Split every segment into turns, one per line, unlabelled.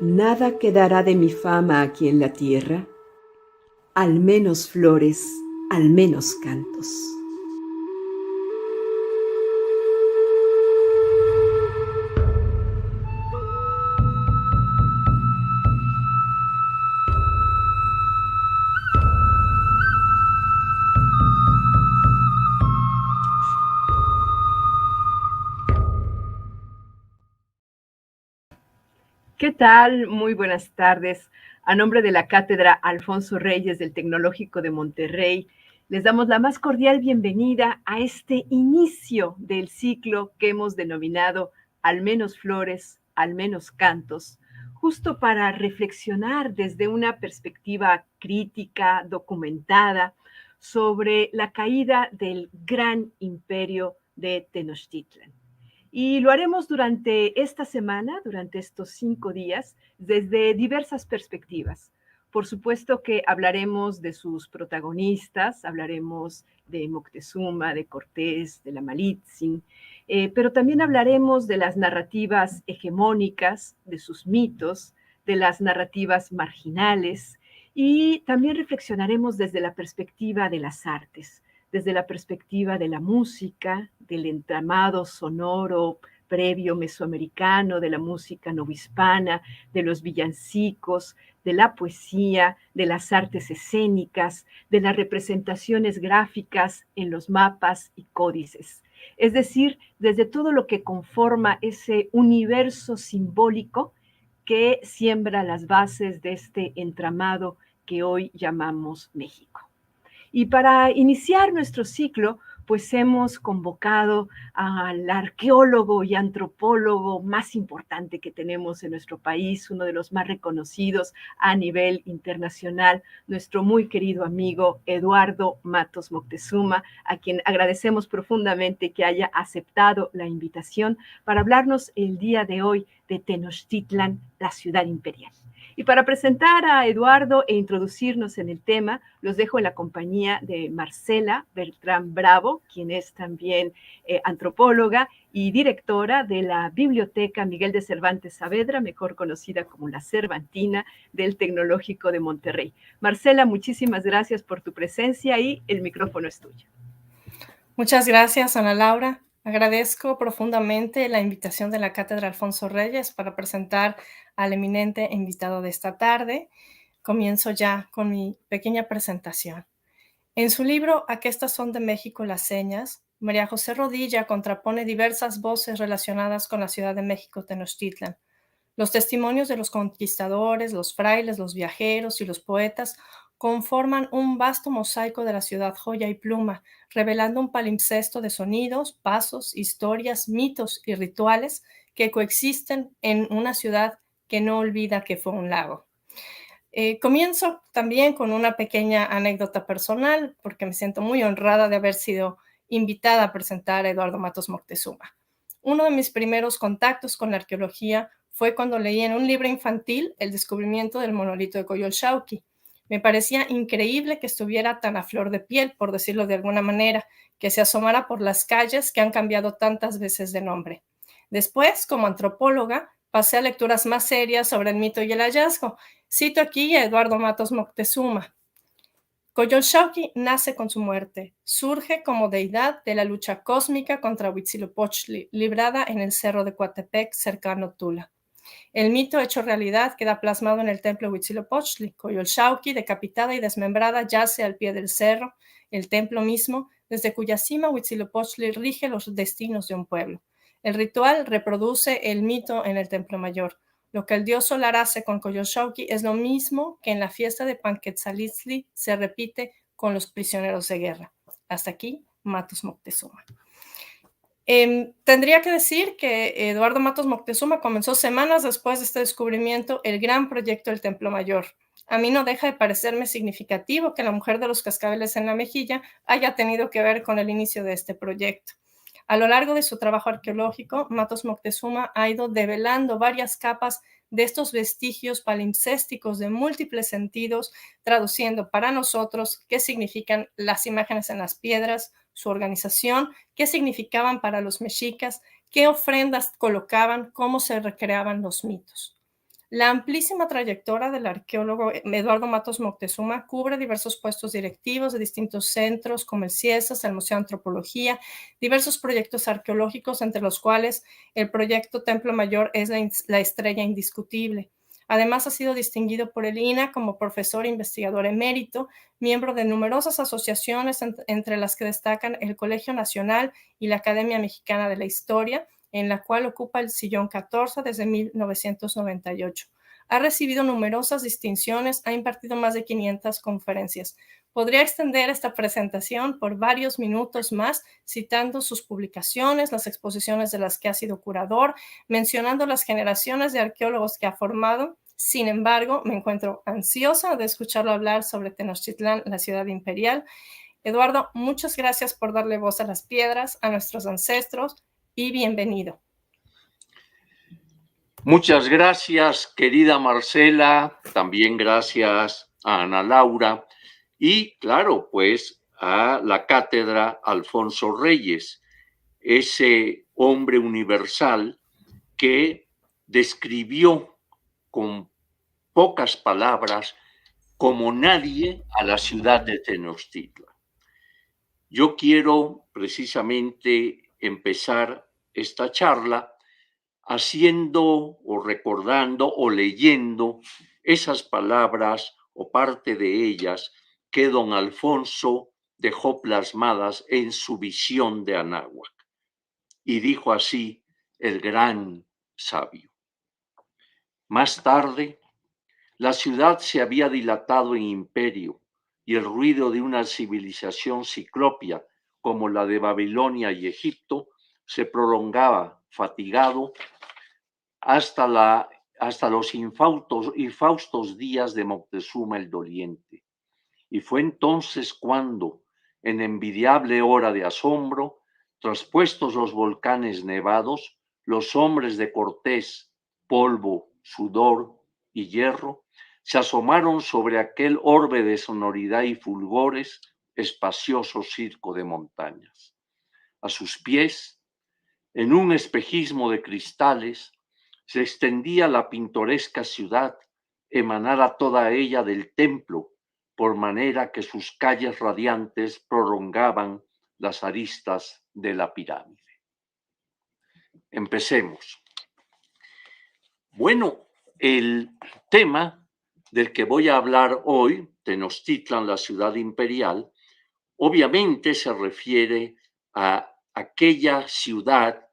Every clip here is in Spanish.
Nada quedará de mi fama aquí en la tierra, al menos flores, al menos cantos.
¿Qué tal? Muy buenas tardes. A nombre de la Cátedra Alfonso Reyes del Tecnológico de Monterrey, les damos la más cordial bienvenida a este inicio del ciclo que hemos denominado Al menos flores, al menos cantos, justo para reflexionar desde una perspectiva crítica, documentada, sobre la caída del gran imperio de Tenochtitlan. Y lo haremos durante esta semana, durante estos 5 días, desde diversas perspectivas. Por supuesto que hablaremos de sus protagonistas, hablaremos de Moctezuma, de Cortés, de la Malitzin, pero también hablaremos de las narrativas hegemónicas, de sus mitos, de las narrativas marginales y también reflexionaremos desde la perspectiva de las artes, desde la perspectiva de la música, del entramado sonoro previo mesoamericano, de la música novohispana, de los villancicos, de la poesía, de las artes escénicas, de las representaciones gráficas en los mapas y códices. Es decir, desde todo lo que conforma ese universo simbólico que siembra las bases de este entramado que hoy llamamos México. Y para iniciar nuestro ciclo, pues hemos convocado al arqueólogo y antropólogo más importante que tenemos en nuestro país, uno de los más reconocidos a nivel internacional, nuestro muy querido amigo Eduardo Matos Moctezuma, a quien agradecemos profundamente que haya aceptado la invitación para hablarnos el día de hoy de Tenochtitlan, la ciudad imperial. Y para presentar a Eduardo e introducirnos en el tema, los dejo en la compañía de Marcela Bertrán Bravo, quien es también antropóloga y directora de la Biblioteca Miguel de Cervantes Saavedra, mejor conocida como la Cervantina del Tecnológico de Monterrey. Marcela, muchísimas gracias por tu presencia y el micrófono es tuyo.
Muchas gracias, Ana Laura. Agradezco profundamente la invitación de la Cátedra Alfonso Reyes para presentar al eminente invitado de esta tarde. Comienzo ya con mi pequeña presentación. En su libro Aquestas son de México las señas, María José Rodilla contrapone diversas voces relacionadas con la Ciudad de México Tenochtitlan. Los testimonios de los conquistadores, los frailes, los viajeros y los poetas conforman un vasto mosaico de la ciudad joya y pluma, revelando un palimpsesto de sonidos, pasos, historias, mitos y rituales que coexisten en una ciudad que no olvida que fue un lago. Comienzo también con una pequeña anécdota personal, porque me siento muy honrada de haber sido invitada a presentar a Eduardo Matos Moctezuma. Uno de mis primeros contactos con la arqueología fue cuando leí en un libro infantil el descubrimiento del monolito de Coyolxauhqui. Me parecía increíble que estuviera tan a flor de piel, por decirlo de alguna manera, que se asomara por las calles que han cambiado tantas veces de nombre. Después, como antropóloga, pasé a lecturas más serias sobre el mito y el hallazgo. Cito aquí a Eduardo Matos Moctezuma. Coyolxauhqui nace con su muerte, surge como deidad de la lucha cósmica contra Huitzilopochtli, librada en el cerro de Coatepec, cercano a Tula. El mito hecho realidad queda plasmado en el templo Huitzilopochtli. Coyolxauhqui, decapitada y desmembrada, yace al pie del cerro, el templo mismo, desde cuya cima Huitzilopochtli rige los destinos de un pueblo. El ritual reproduce el mito en el templo mayor. Lo que el dios solar hace con Coyolxauhqui es lo mismo que en la fiesta de Panquetzalitzli se repite con los prisioneros de guerra. Hasta aquí, Matos Moctezuma. Tendría que decir que Eduardo Matos Moctezuma comenzó semanas después de este descubrimiento el gran proyecto del Templo Mayor. A mí no deja de parecerme significativo que la mujer de los cascabeles en la mejilla haya tenido que ver con el inicio de este proyecto. A lo largo de su trabajo arqueológico, Matos Moctezuma ha ido develando varias capas de estos vestigios palimpsésticos de múltiples sentidos, traduciendo para nosotros qué significan las imágenes en las piedras, su organización, qué significaban para los mexicas, qué ofrendas colocaban, cómo se recreaban los mitos. La amplísima trayectoria del arqueólogo Eduardo Matos Moctezuma cubre diversos puestos directivos de distintos centros como el CIESAS, el Museo de Antropología, diversos proyectos arqueológicos, entre los cuales el proyecto Templo Mayor es la estrella indiscutible. Además, ha sido distinguido por el INAH como profesor e investigador emérito, miembro de numerosas asociaciones, entre las que destacan el Colegio Nacional y la Academia Mexicana de la Historia, en la cual ocupa el sillón 14 desde 1998. Ha recibido numerosas distinciones, ha impartido más de 500 conferencias. Podría extender esta presentación por varios minutos más, citando sus publicaciones, las exposiciones de las que ha sido curador, mencionando las generaciones de arqueólogos que ha formado. Sin embargo, me encuentro ansiosa de escucharlo hablar sobre Tenochtitlán, la ciudad imperial. Eduardo, muchas gracias por darle voz a las piedras, a nuestros ancestros, y bienvenido.
Muchas gracias, querida Marcela, también gracias a Ana Laura y, claro, pues a la cátedra Alfonso Reyes, ese hombre universal que describió con pocas palabras como nadie a la ciudad de Tenochtitlan. Yo quiero precisamente empezar esta charla haciendo o recordando o leyendo esas palabras o parte de ellas que don Alfonso dejó plasmadas en su visión de Anáhuac. Y dijo así el gran sabio. Más tarde, la ciudad se había dilatado en imperio y el ruido de una civilización ciclopia como la de Babilonia y Egipto se prolongaba fatigado hasta los infaustos días de Moctezuma el Doliente. Y fue entonces cuando, en envidiable hora de asombro, traspuestos los volcanes nevados, los hombres de Cortés, polvo, sudor y hierro, se asomaron sobre aquel orbe de sonoridad y fulgores, espacioso circo de montañas. A sus pies, en un espejismo de cristales, se extendía la pintoresca ciudad, emanada toda ella del templo, por manera que sus calles radiantes prolongaban las aristas de la pirámide. Empecemos. Bueno, el tema del que voy a hablar hoy, Tenochtitlan, la ciudad imperial, obviamente se refiere a aquella ciudad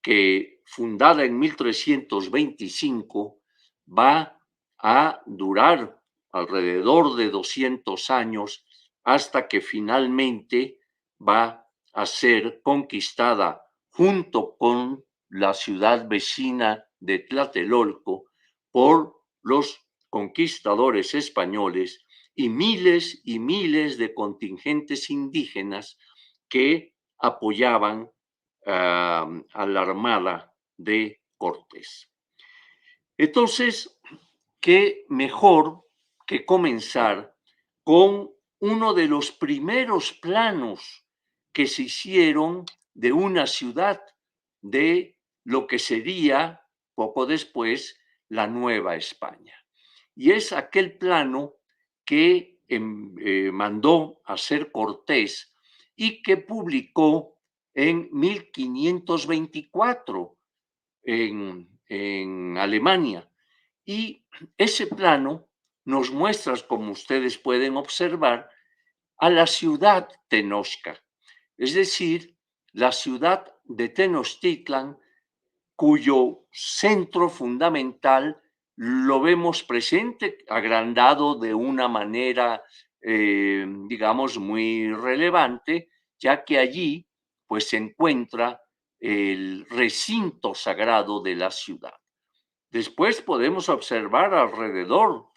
que, fundada en 1325, va a durar alrededor de 200 años hasta que finalmente va a ser conquistada junto con la ciudad vecina de Tlatelolco por los conquistadores españoles y miles de contingentes indígenas que apoyaban a la armada de Cortés. Entonces, ¿qué mejor que comenzar con uno de los primeros planos que se hicieron de una ciudad de lo que sería poco después la Nueva España? Y es aquel plano que mandó hacer Cortés y que publicó en 1524 en Alemania. Y ese plano nos muestra, como ustedes pueden observar, a la ciudad Tenochca, es decir, la ciudad de Tenochtitlan, cuyo centro fundamental lo vemos presente, agrandado de una manera, digamos, muy relevante, ya que allí pues se encuentra el recinto sagrado de la ciudad. Después podemos observar alrededor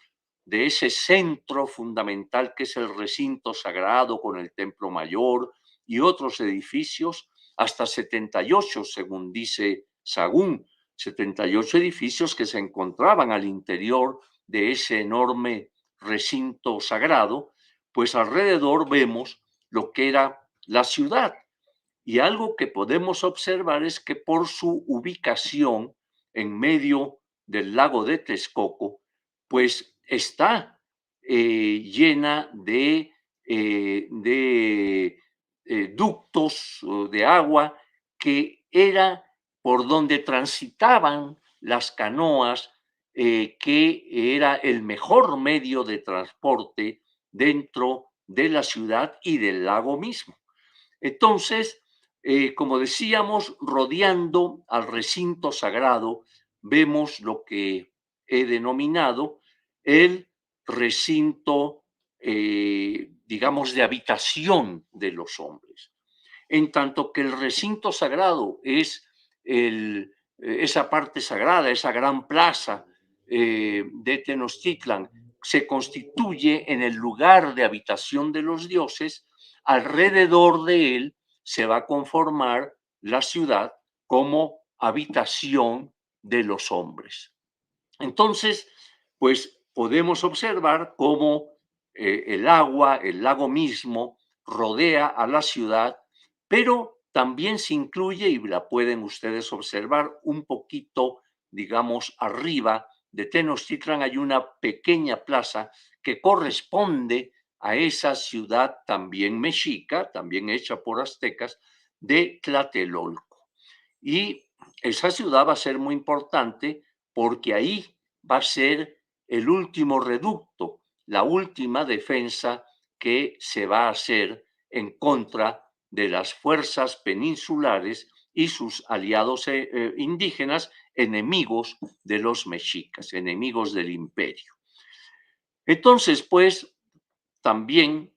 de ese centro fundamental que es el recinto sagrado con el Templo Mayor y otros edificios, hasta 78, según dice Sagún, 78 edificios que se encontraban al interior de ese enorme recinto sagrado, pues alrededor vemos lo que era la ciudad. Y algo que podemos observar es que por su ubicación en medio del lago de Texcoco, pues está llena de ductos de agua que era por donde transitaban las canoas, que era el mejor medio de transporte dentro de la ciudad y del lago mismo. Entonces, como decíamos, rodeando al recinto sagrado, vemos lo que he denominado el recinto, digamos, de habitación de los hombres. En tanto que el recinto sagrado es esa parte sagrada, esa gran plaza de Tenochtitlan, se constituye en el lugar de habitación de los dioses. Alrededor de él se va a conformar la ciudad como habitación de los hombres. Entonces, pues podemos observar cómo el lago mismo, rodea a la ciudad, pero también se incluye, y la pueden ustedes observar un poquito, digamos, arriba de Tenochtitlan, hay una pequeña plaza que corresponde a esa ciudad también mexica, también hecha por aztecas, de Tlatelolco. Y esa ciudad va a ser muy importante porque ahí va a ser el último reducto, la última defensa que se va a hacer en contra de las fuerzas peninsulares y sus aliados indígenas, enemigos de los mexicas, enemigos del imperio. Entonces, pues, también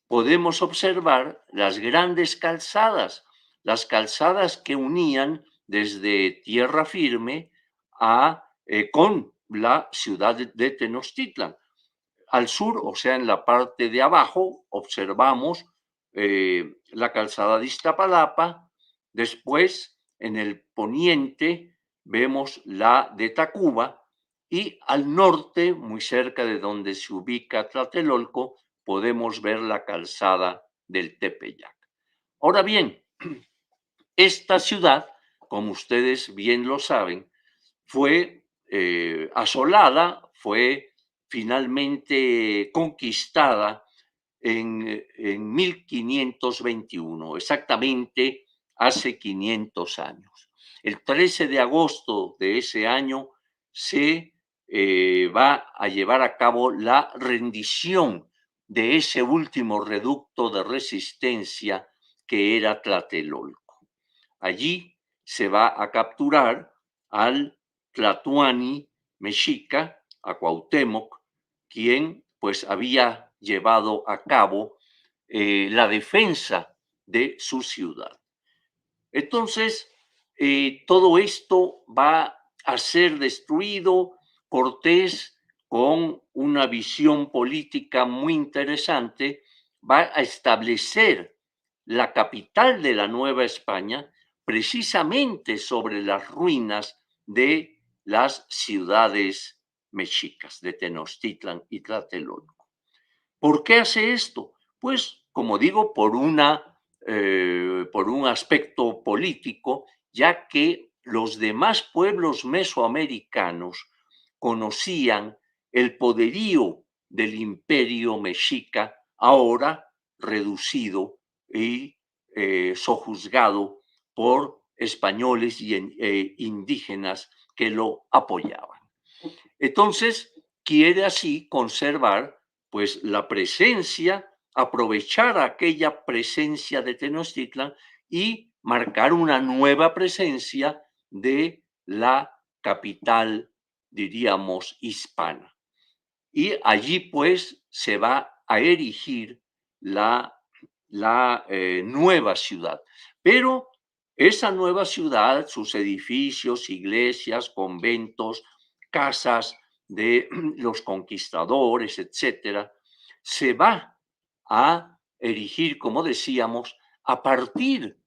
podemos observar las grandes calzadas, las calzadas que unían desde tierra firme con la ciudad de Tenochtitlan. Al sur, o sea, en la parte de abajo, observamos la calzada de Iztapalapa. Después, en el poniente, vemos la de Tacuba. Y al norte, muy cerca de donde se ubica Tlatelolco, podemos ver la calzada del Tepeyac. Ahora bien, esta ciudad, como ustedes bien lo saben, fue asolada, fue finalmente conquistada en 1521, exactamente hace 500 años. El 13 de agosto de ese año se va a llevar a cabo la rendición de ese último reducto de resistencia que era Tlatelolco. Allí se va a capturar al Tlatoani mexica, a Cuauhtémoc, quien pues había llevado a cabo la defensa de su ciudad. Entonces, todo esto va a ser destruido. Cortés, con una visión política muy interesante, va a establecer la capital de la Nueva España precisamente sobre las ruinas de las ciudades mexicas, de Tenochtitlan y Tlatelolco. ¿Por qué hace esto? Pues, como digo, por un aspecto político, ya que los demás pueblos mesoamericanos conocían el poderío del imperio mexica, ahora reducido y sojuzgado por españoles y indígenas que lo apoyaban. Entonces, quiere así conservar pues la presencia, aprovechar aquella presencia de Tenochtitlan y marcar una nueva presencia de la capital, diríamos, hispana. Y allí pues se va a erigir la nueva ciudad. Pero esa nueva ciudad, sus edificios, iglesias, conventos, casas de los conquistadores, etcétera, se va a erigir, como decíamos, a partir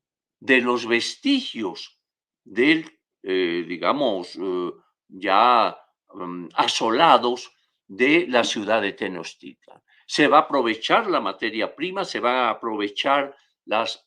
de los vestigios del, digamos, ya asolados de la ciudad de Tenochtitlan. Se va a aprovechar la materia prima, se va a aprovechar las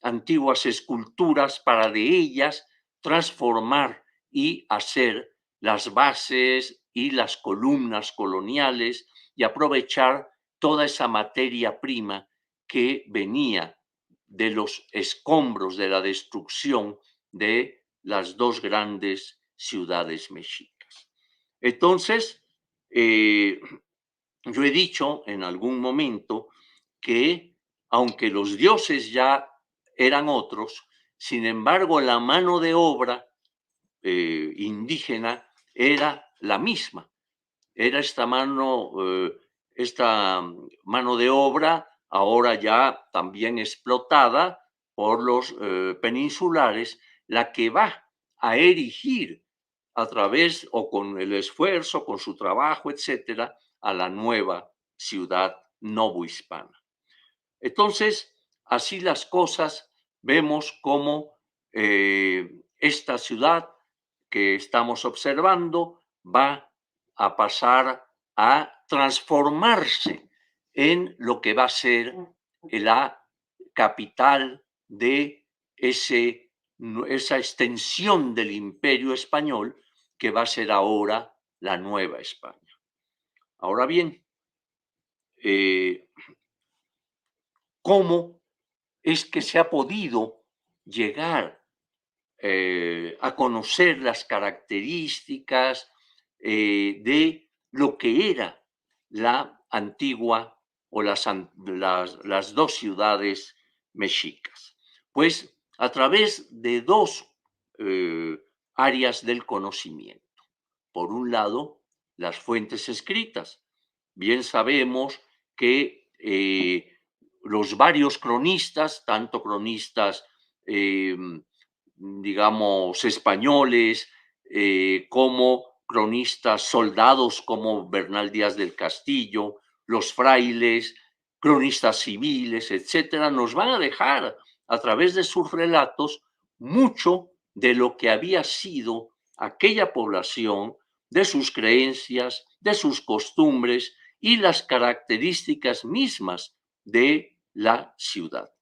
antiguas esculturas para de ellas transformar y hacer las bases y las columnas coloniales y aprovechar toda esa materia prima que venía de los escombros de la destrucción de las dos grandes ciudades mexicas. Entonces, yo he dicho en algún momento que aunque los dioses ya eran otros, sin embargo la mano de obra indígena era la misma. Era esta mano de obra ahora ya también explotada por los peninsulares, la que va a erigir a través o con el esfuerzo, con su trabajo, etcétera, a la nueva ciudad novohispana. Entonces, así las cosas, vemos cómo esta ciudad que estamos observando va a pasar a transformarse en lo que va a ser la capital de esa extensión del imperio español que va a ser ahora la Nueva España. Ahora bien, ¿cómo es que se ha podido llegar a conocer las características de lo que era la antigua o las dos ciudades mexicas? Pues a través de dos áreas del conocimiento. Por un lado, las fuentes escritas. Bien sabemos que los varios cronistas, tanto cronistas digamos, españoles, como cronistas soldados como Bernal Díaz del Castillo, los frailes, cronistas civiles, etcétera, nos van a dejar a través de sus relatos mucho de lo que había sido aquella población, de sus creencias, de sus costumbres y las características mismas de la ciudad.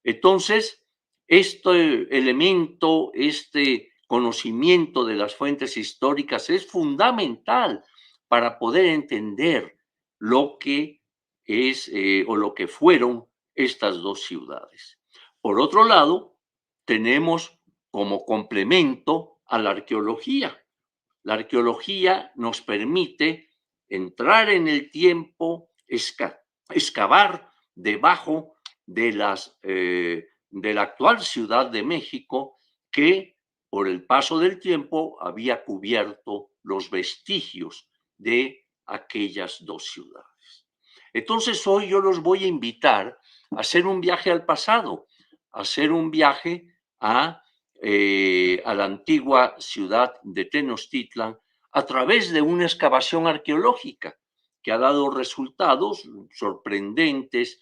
Entonces, este elemento, este conocimiento de las fuentes históricas es fundamental para poder entender lo que es o lo que fueron estas dos ciudades. Por otro lado, tenemos como complemento a la arqueología. La arqueología nos permite entrar en el tiempo, excavar debajo de la actual Ciudad de México, que por el paso del tiempo había cubierto los vestigios de aquellas dos ciudades. Entonces hoy yo los voy a invitar a hacer un viaje al pasado, a hacer un viaje a la antigua ciudad de Tenochtitlan a través de una excavación arqueológica que ha dado resultados sorprendentes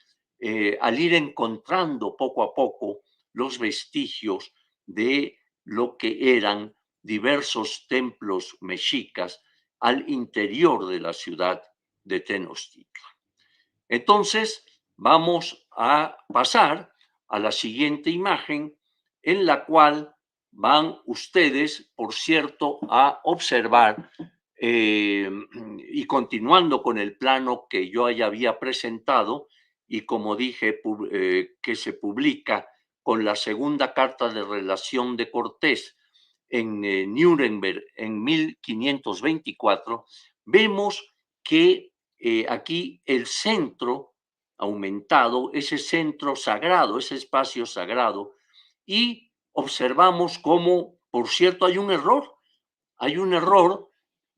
al ir encontrando poco a poco los vestigios de lo que eran diversos templos mexicas al interior de la ciudad de Tenochtitlan. Entonces, vamos a pasar a la siguiente imagen en la cual van ustedes, por cierto, a observar y continuando con el plano que yo ya había presentado y como dije, que se publica con la segunda carta de relación de Cortés en Nuremberg en 1524, vemos que aquí el centro aumentado, ese centro sagrado, ese espacio sagrado, y observamos cómo, por cierto, hay un error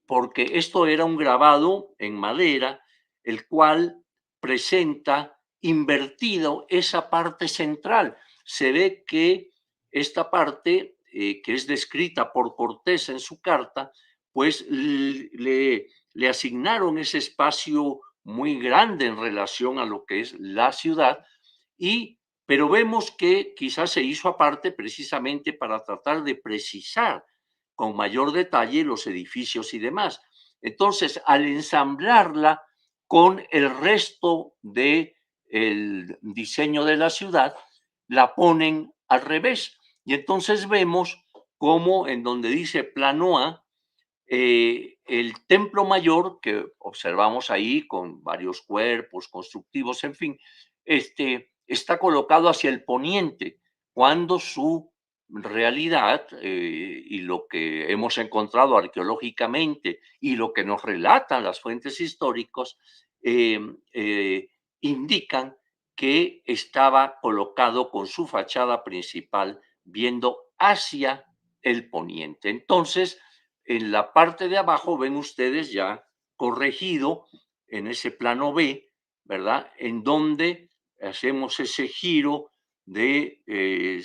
porque esto era un grabado en madera, el cual presenta invertido esa parte central. Se ve que esta parte, que es descrita por Cortés en su carta, pues le asignaron ese espacio muy grande en relación a lo que es la ciudad, pero vemos que quizás se hizo aparte precisamente para tratar de precisar con mayor detalle los edificios y demás. Entonces, al ensamblarla con el resto del diseño de la ciudad, la ponen al revés. Y entonces vemos cómo en donde dice plano A, El templo mayor que observamos ahí con varios cuerpos constructivos, en fin, está colocado hacia el poniente, cuando su realidad y lo que hemos encontrado arqueológicamente y lo que nos relatan las fuentes históricas eh, eh, indican que estaba colocado con su fachada principal viendo hacia el poniente. Entonces, en la parte de abajo ven ustedes ya corregido en ese plano B, ¿verdad? En donde hacemos ese giro de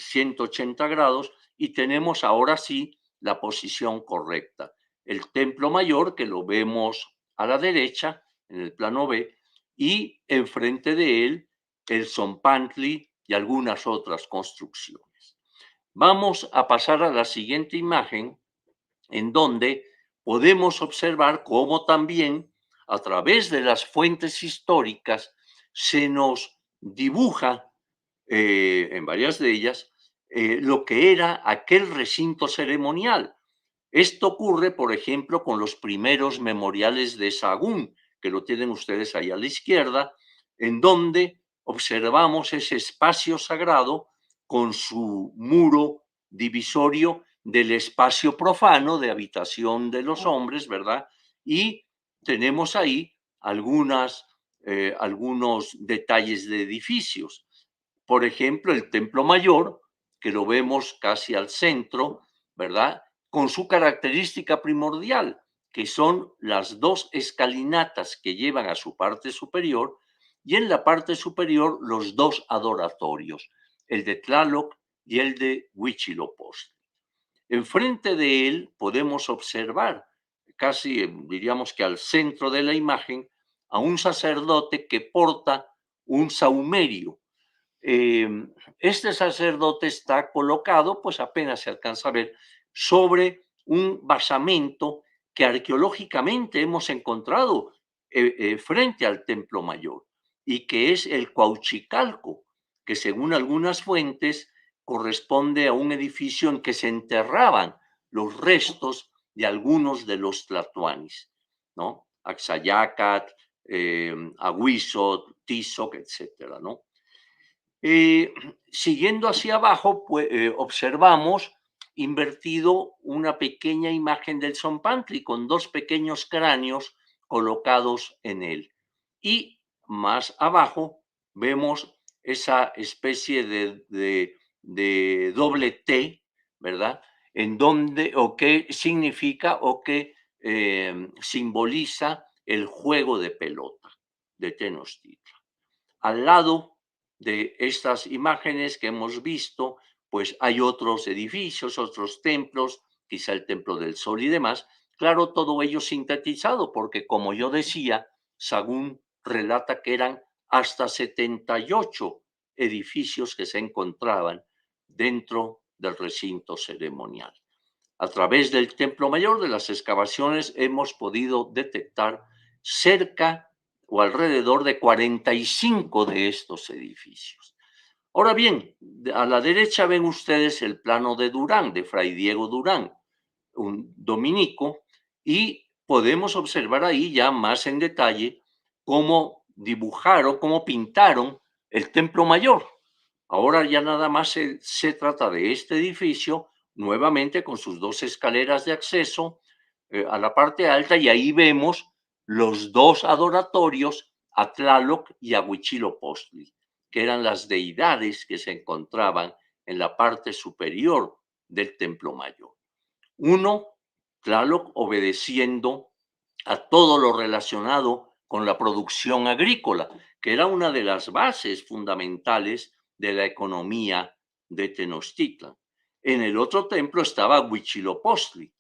180 grados y tenemos ahora sí la posición correcta. El templo mayor, que lo vemos a la derecha, en el plano B, y enfrente de él el Zompantli y algunas otras construcciones. Vamos a pasar a la siguiente imagen, en donde podemos observar cómo también a través de las fuentes históricas se nos dibuja en varias de ellas lo que era aquel recinto ceremonial. Esto ocurre, por ejemplo, con los primeros memoriales de Sahagún, que lo tienen ustedes ahí a la izquierda, en donde observamos ese espacio sagrado con su muro divisorio del espacio profano de habitación de los hombres, ¿verdad? Y tenemos ahí algunos detalles de edificios. Por ejemplo, el Templo Mayor, que lo vemos casi al centro, ¿verdad? Con su característica primordial, que son las dos escalinatas que llevan a su parte superior y en la parte superior los dos adoratorios, el de Tlaloc y el de Huitzilopochtli. Enfrente de él podemos observar, casi diríamos que al centro de la imagen, a un sacerdote que porta un saumerio. Este sacerdote está colocado, pues apenas se alcanza a ver, sobre un basamento que arqueológicamente hemos encontrado frente al Templo Mayor y que es el Cuauchicalco, que según algunas fuentes corresponde a un edificio en que se enterraban los restos de algunos de los tlatoanis, ¿no? Axayacat, Ahuizot, Tizoc, etcétera, ¿no? Siguiendo hacia abajo, pues, observamos invertido una pequeña imagen del Zompantli con dos pequeños cráneos colocados en él. Y más abajo vemos esa especie de doble T, ¿verdad? En donde, o que significa, o que simboliza el juego de pelota de Tenochtitlan. Al lado de estas imágenes que hemos visto, pues hay otros edificios, otros templos, quizá el Templo del Sol y demás. Claro, todo ello sintetizado, porque como yo decía, Sagún relata que eran hasta 78 edificios que se encontraban dentro del recinto ceremonial. A través del Templo Mayor, de las excavaciones, hemos podido detectar cerca o alrededor de 45 de estos edificios. Ahora bien, a la derecha ven ustedes el plano de Durán, de Fray Diego Durán, un dominico, y podemos observar ahí ya más en detalle cómo dibujaron, cómo pintaron el Templo Mayor. Ahora ya nada más se trata de este edificio, nuevamente con sus dos escaleras de acceso a la parte alta, y ahí vemos los dos adoratorios, a Tlaloc y a Huitzilopochtli, que eran las deidades que se encontraban en la parte superior del Templo Mayor. Uno, Tlaloc, obedeciendo a todo lo relacionado con la producción agrícola, que era una de las bases fundamentales de la economía de Tenochtitlan. En el otro templo estaba Huitzilopochtli,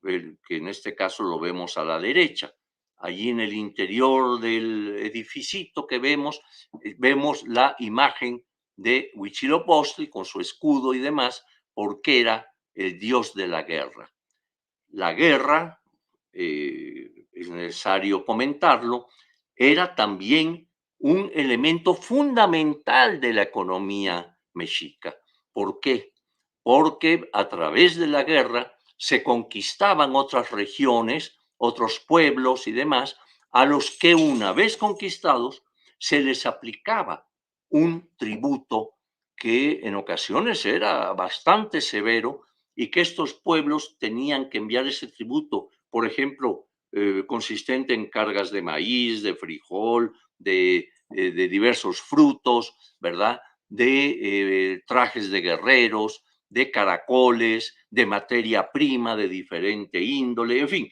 que en este caso lo vemos a la derecha. Allí en el interior del edificio que vemos la imagen de Huitzilopochtli con su escudo y demás, porque era el dios de la guerra. La guerra, es necesario comentarlo, era también un elemento fundamental de la economía mexica. ¿Por qué? Porque a través de la guerra se conquistaban otras regiones, otros pueblos y demás, a los que una vez conquistados se les aplicaba un tributo que en ocasiones era bastante severo y que estos pueblos tenían que enviar ese tributo, por ejemplo, consistente en cargas de maíz, de frijol, de diversos frutos, ¿verdad? De trajes de guerreros, de caracoles, de materia prima de diferente índole, en fin,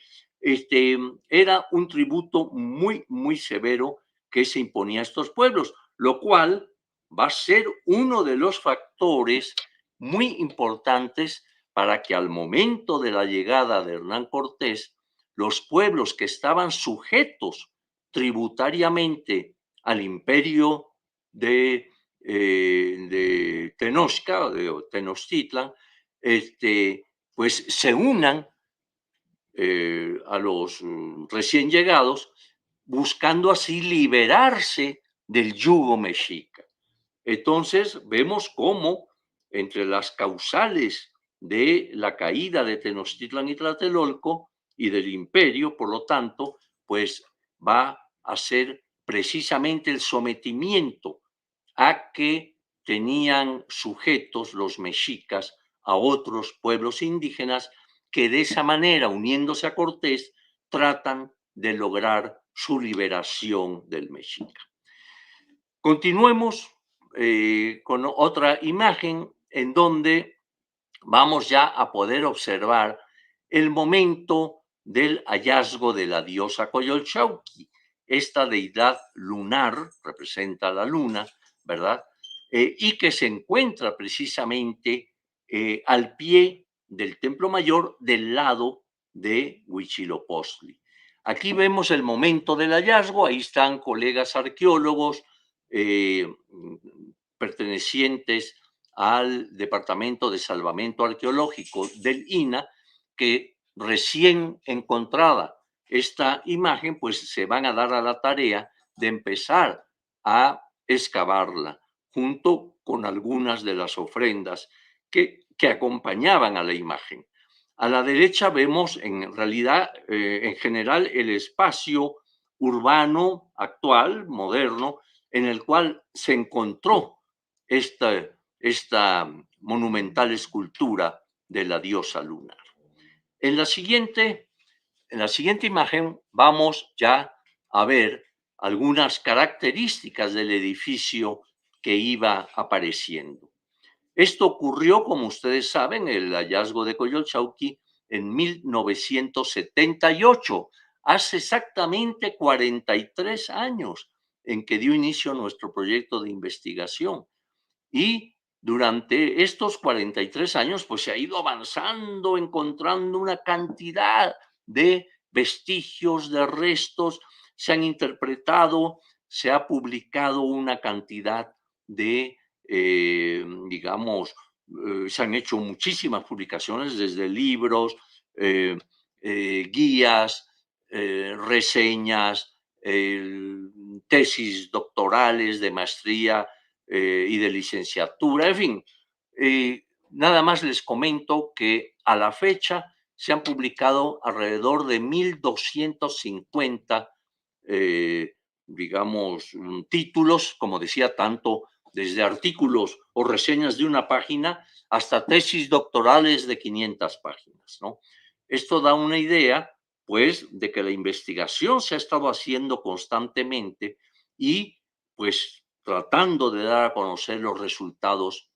era un tributo muy, muy severo que se imponía a estos pueblos, lo cual va a ser uno de los factores muy importantes para que al momento de la llegada de Hernán Cortés, los pueblos que estaban sujetos tributariamente al imperio de Tenochca, de Tenochtitlan, pues se unan a los recién llegados, buscando así liberarse del yugo mexica. Entonces vemos cómo entre las causales de la caída de Tenochtitlan y Tlatelolco y del imperio, por lo tanto, pues va a ser precisamente el sometimiento a que tenían sujetos los mexicas a otros pueblos indígenas que de esa manera, uniéndose a Cortés, tratan de lograr su liberación del mexica. Continuemos con otra imagen en donde vamos ya a poder observar el momento del hallazgo de la diosa Coyolxauhqui. Esta deidad lunar representa la luna, ¿verdad? Y que se encuentra precisamente al pie del Templo Mayor del lado de Huitzilopochtli. Aquí vemos el momento del hallazgo, ahí están colegas arqueólogos pertenecientes al Departamento de Salvamento Arqueológico del INAH, que recién encontrada esta imagen, pues se van a dar a la tarea de empezar a excavarla junto con algunas de las ofrendas que acompañaban a la imagen. A la derecha vemos en realidad, en general, el espacio urbano actual, moderno, en el cual se encontró esta monumental escultura de la diosa lunar. En la siguiente imagen vamos ya a ver algunas características del edificio que iba apareciendo. Esto ocurrió, como ustedes saben, el hallazgo de Coyolxauhqui en 1978, hace exactamente 43 años en que dio inicio nuestro proyecto de investigación. Y durante estos 43 años, pues se ha ido avanzando, encontrando una cantidad de vestigios, de restos, se han interpretado, se ha publicado una cantidad de, se han hecho muchísimas publicaciones, desde libros, guías, reseñas, tesis doctorales de maestría y de licenciatura, en fin. Nada más les comento que a la fecha se han publicado alrededor de 1,250 títulos, como decía, tanto desde artículos o reseñas de una página hasta tesis doctorales de 500 páginas, ¿no? Esto da una idea, pues, de que la investigación se ha estado haciendo constantemente y, pues, tratando de dar a conocer los resultados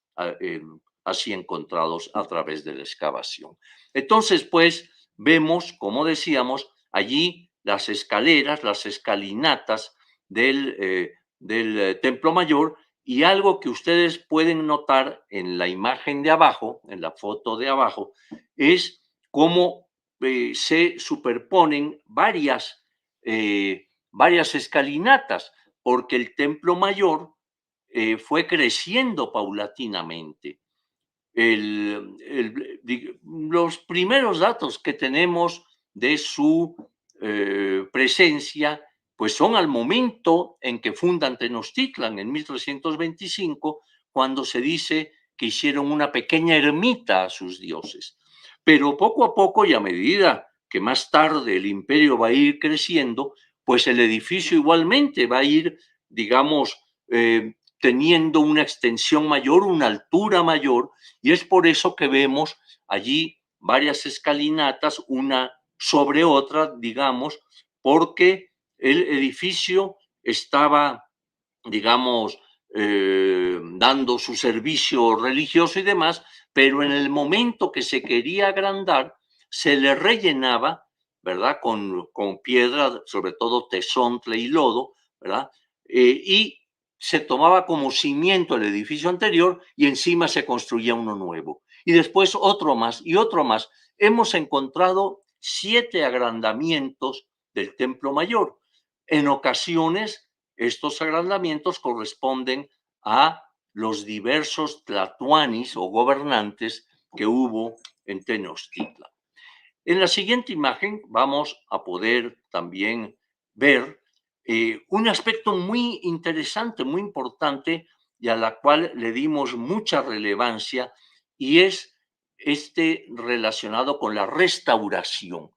así encontrados a través de la excavación. Entonces, pues, vemos, como decíamos, allí las escaleras, las escalinatas del Templo Mayor, y algo que ustedes pueden notar en la imagen de abajo, en la foto de abajo, es cómo se superponen varias escalinatas, porque el Templo Mayor fue creciendo paulatinamente. Los primeros datos que tenemos de su presencia, pues son al momento en que fundan Tenochtitlan, en 1325, cuando se dice que hicieron una pequeña ermita a sus dioses. Pero poco a poco y a medida que más tarde el imperio va a ir creciendo, pues el edificio igualmente va a ir, digamos, teniendo una extensión mayor, una altura mayor, y es por eso que vemos allí varias escalinatas, una sobre otra, digamos, porque el edificio estaba, digamos, dando su servicio religioso y demás, pero en el momento que se quería agrandar, se le rellenaba, ¿verdad? Con piedra, sobre todo tesontle y lodo, ¿verdad? Y se tomaba como cimiento el edificio anterior y encima se construía uno nuevo. Y después otro más y otro más. Hemos encontrado 7 agrandamientos del Templo Mayor. En ocasiones, estos agrandamientos corresponden a los diversos tlatoanis o gobernantes que hubo en Tenochtitlan. En la siguiente imagen vamos a poder también ver un aspecto muy interesante, muy importante y a la cual le dimos mucha relevancia, y es este relacionado con la restauración.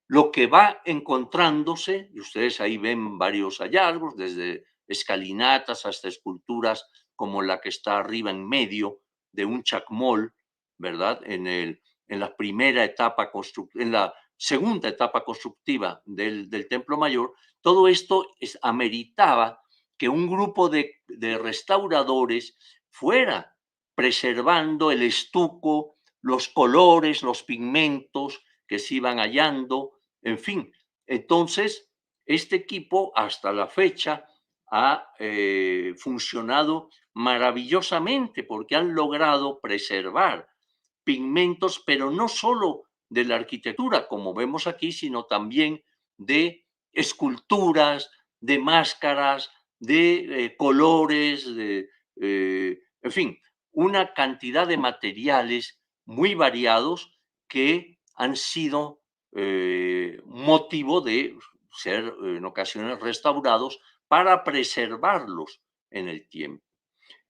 Lo que va encontrándose, y ustedes ahí ven varios hallazgos, desde escalinatas hasta esculturas como la que está arriba en medio de un chacmol, ¿verdad? En la primera etapa, en la segunda etapa constructiva del Templo Mayor, todo esto ameritaba que un grupo de restauradores fuera preservando el estuco, los colores, los pigmentos que se iban hallando, en fin. Entonces, este equipo hasta la fecha ha funcionado maravillosamente porque han logrado preservar pigmentos, pero no solo de la arquitectura, como vemos aquí, sino también de esculturas, de máscaras, de colores, en fin, una cantidad de materiales muy variados que han sido motivo de ser en ocasiones restaurados para preservarlos en el tiempo.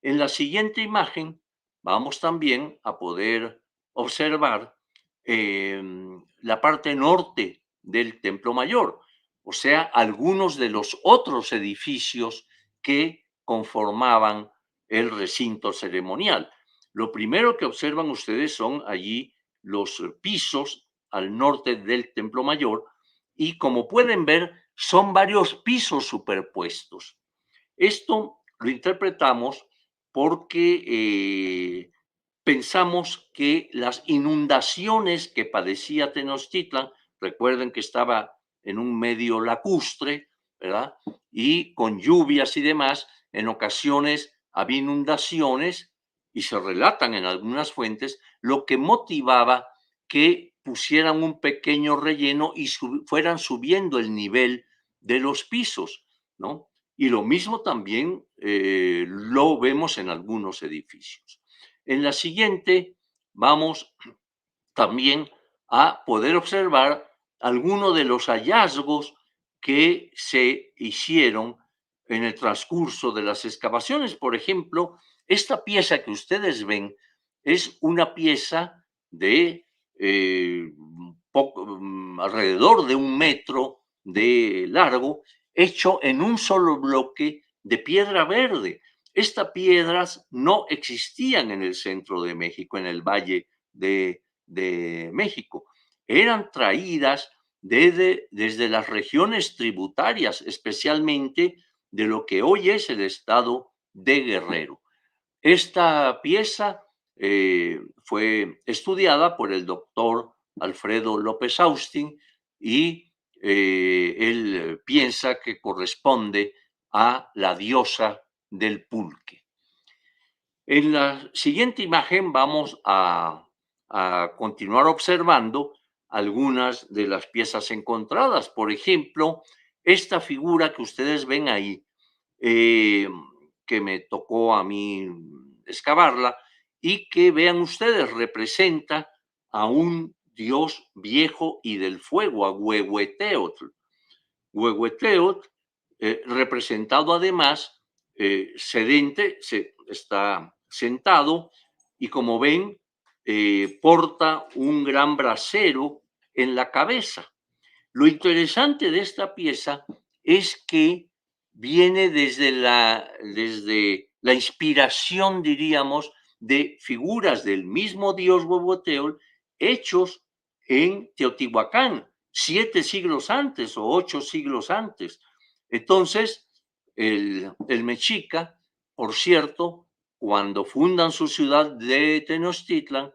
En la siguiente imagen vamos también a poder observar la parte norte del Templo Mayor, o sea, algunos de los otros edificios que conformaban el recinto ceremonial. Lo primero que observan ustedes son allí los pisos al norte del Templo Mayor, y como pueden ver, son varios pisos superpuestos. Esto lo interpretamos porque pensamos que las inundaciones que padecía Tenochtitlan, recuerden que estaba en un medio lacustre, ¿verdad? Y con lluvias y demás, en ocasiones había inundaciones y se relatan en algunas fuentes, lo que motivaba que pusieran un pequeño relleno y fueran subiendo el nivel de los pisos, ¿no? Y lo mismo también lo vemos en algunos edificios. En la siguiente vamos también a poder observar algunos de los hallazgos que se hicieron en el transcurso de las excavaciones. Por ejemplo, esta pieza que ustedes ven es una pieza de alrededor de 1 metro de largo, hecho en un solo bloque de piedra verde. Estas piedras no existían en el centro de México, en el Valle de México. Eran traídas desde las regiones tributarias, especialmente de lo que hoy es el estado de Guerrero. Esta pieza fue estudiada por el doctor Alfredo López Austin y él piensa que corresponde a la diosa del pulque. En la siguiente imagen vamos a continuar observando algunas de las piezas encontradas. Por ejemplo, esta figura que ustedes ven ahí, que me tocó a mí excavarla, y que vean ustedes representa a un dios viejo y del fuego, a Huehueteotl. Huehueteotl, representado además sedente, está sentado, y como ven, porta un gran brasero en la cabeza. Lo interesante de esta pieza es que viene desde la inspiración, diríamos, de figuras del mismo dios Huehueteotl hechos en Teotihuacán, 7 siglos antes o 8 siglos antes. Entonces, el mexica, por cierto, cuando fundan su ciudad de Tenochtitlan,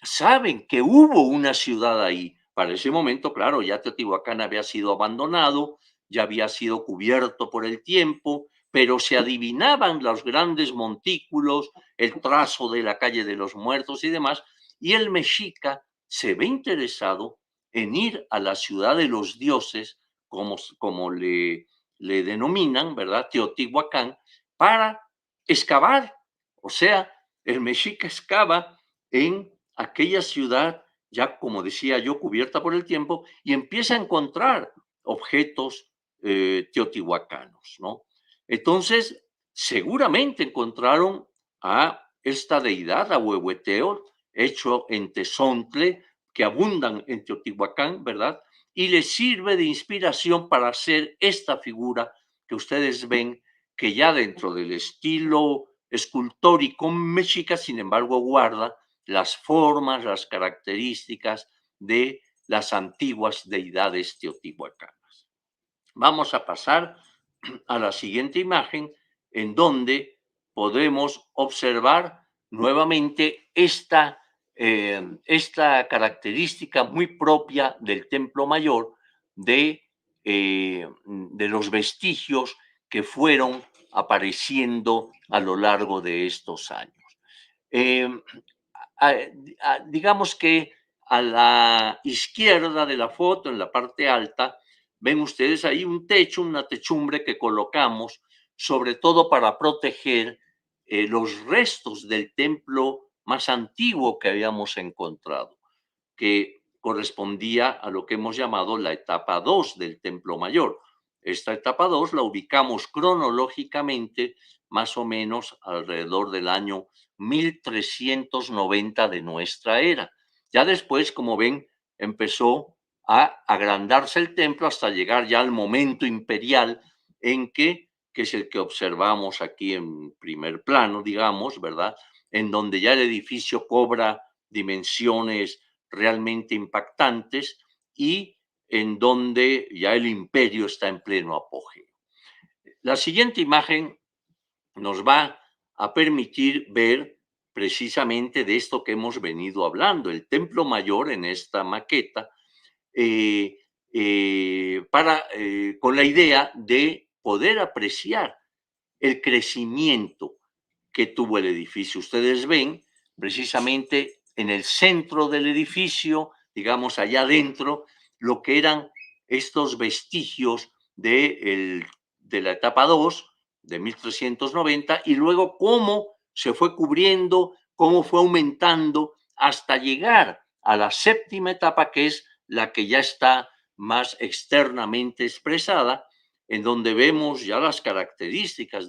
saben que hubo una ciudad ahí. Para ese momento, claro, ya Teotihuacán había sido abandonado, ya había sido cubierto por el tiempo, pero se adivinaban los grandes montículos, el trazo de la calle de los muertos y demás, y el mexica se ve interesado en ir a la ciudad de los dioses, como le denominan, ¿verdad? Teotihuacán, para excavar. O sea, el mexica excava en aquella ciudad, ya como decía yo, cubierta por el tiempo, y empieza a encontrar objetos teotihuacanos, ¿no? Entonces, seguramente encontraron a esta deidad, a Huehueteotl, hecho en tezontle, que abundan en Teotihuacán, ¿verdad? Y les sirve de inspiración para hacer esta figura que ustedes ven, que ya dentro del estilo escultórico mexica, sin embargo, guarda las formas, las características de las antiguas deidades teotihuacanas. Vamos a pasar a la siguiente imagen, en donde podemos observar nuevamente esta característica muy propia del Templo Mayor de los vestigios que fueron apareciendo a lo largo de estos años. Eh, digamos que a la izquierda de la foto, en la parte alta, ven ustedes ahí un techo, una techumbre que colocamos, sobre todo para proteger los restos del templo más antiguo que habíamos encontrado, que correspondía a lo que hemos llamado la etapa 2 del Templo Mayor. Esta etapa 2 la ubicamos cronológicamente más o menos alrededor del año 1390 de nuestra era. Ya después, como ven, empezó a agrandarse el templo hasta llegar ya al momento imperial en que es el que observamos aquí en primer plano, digamos, ¿verdad? En donde ya el edificio cobra dimensiones realmente impactantes y en donde ya el imperio está en pleno apogeo. La siguiente imagen nos va a permitir ver precisamente de esto que hemos venido hablando, el Templo Mayor en esta maqueta, con la idea de poder apreciar el crecimiento que tuvo el edificio. Ustedes ven precisamente en el centro del edificio, digamos allá adentro, lo que eran estos vestigios de la etapa 2 de 1390 y luego cómo se fue cubriendo, cómo fue aumentando hasta llegar a la séptima etapa, que es la que ya está más externamente expresada, en donde vemos ya las características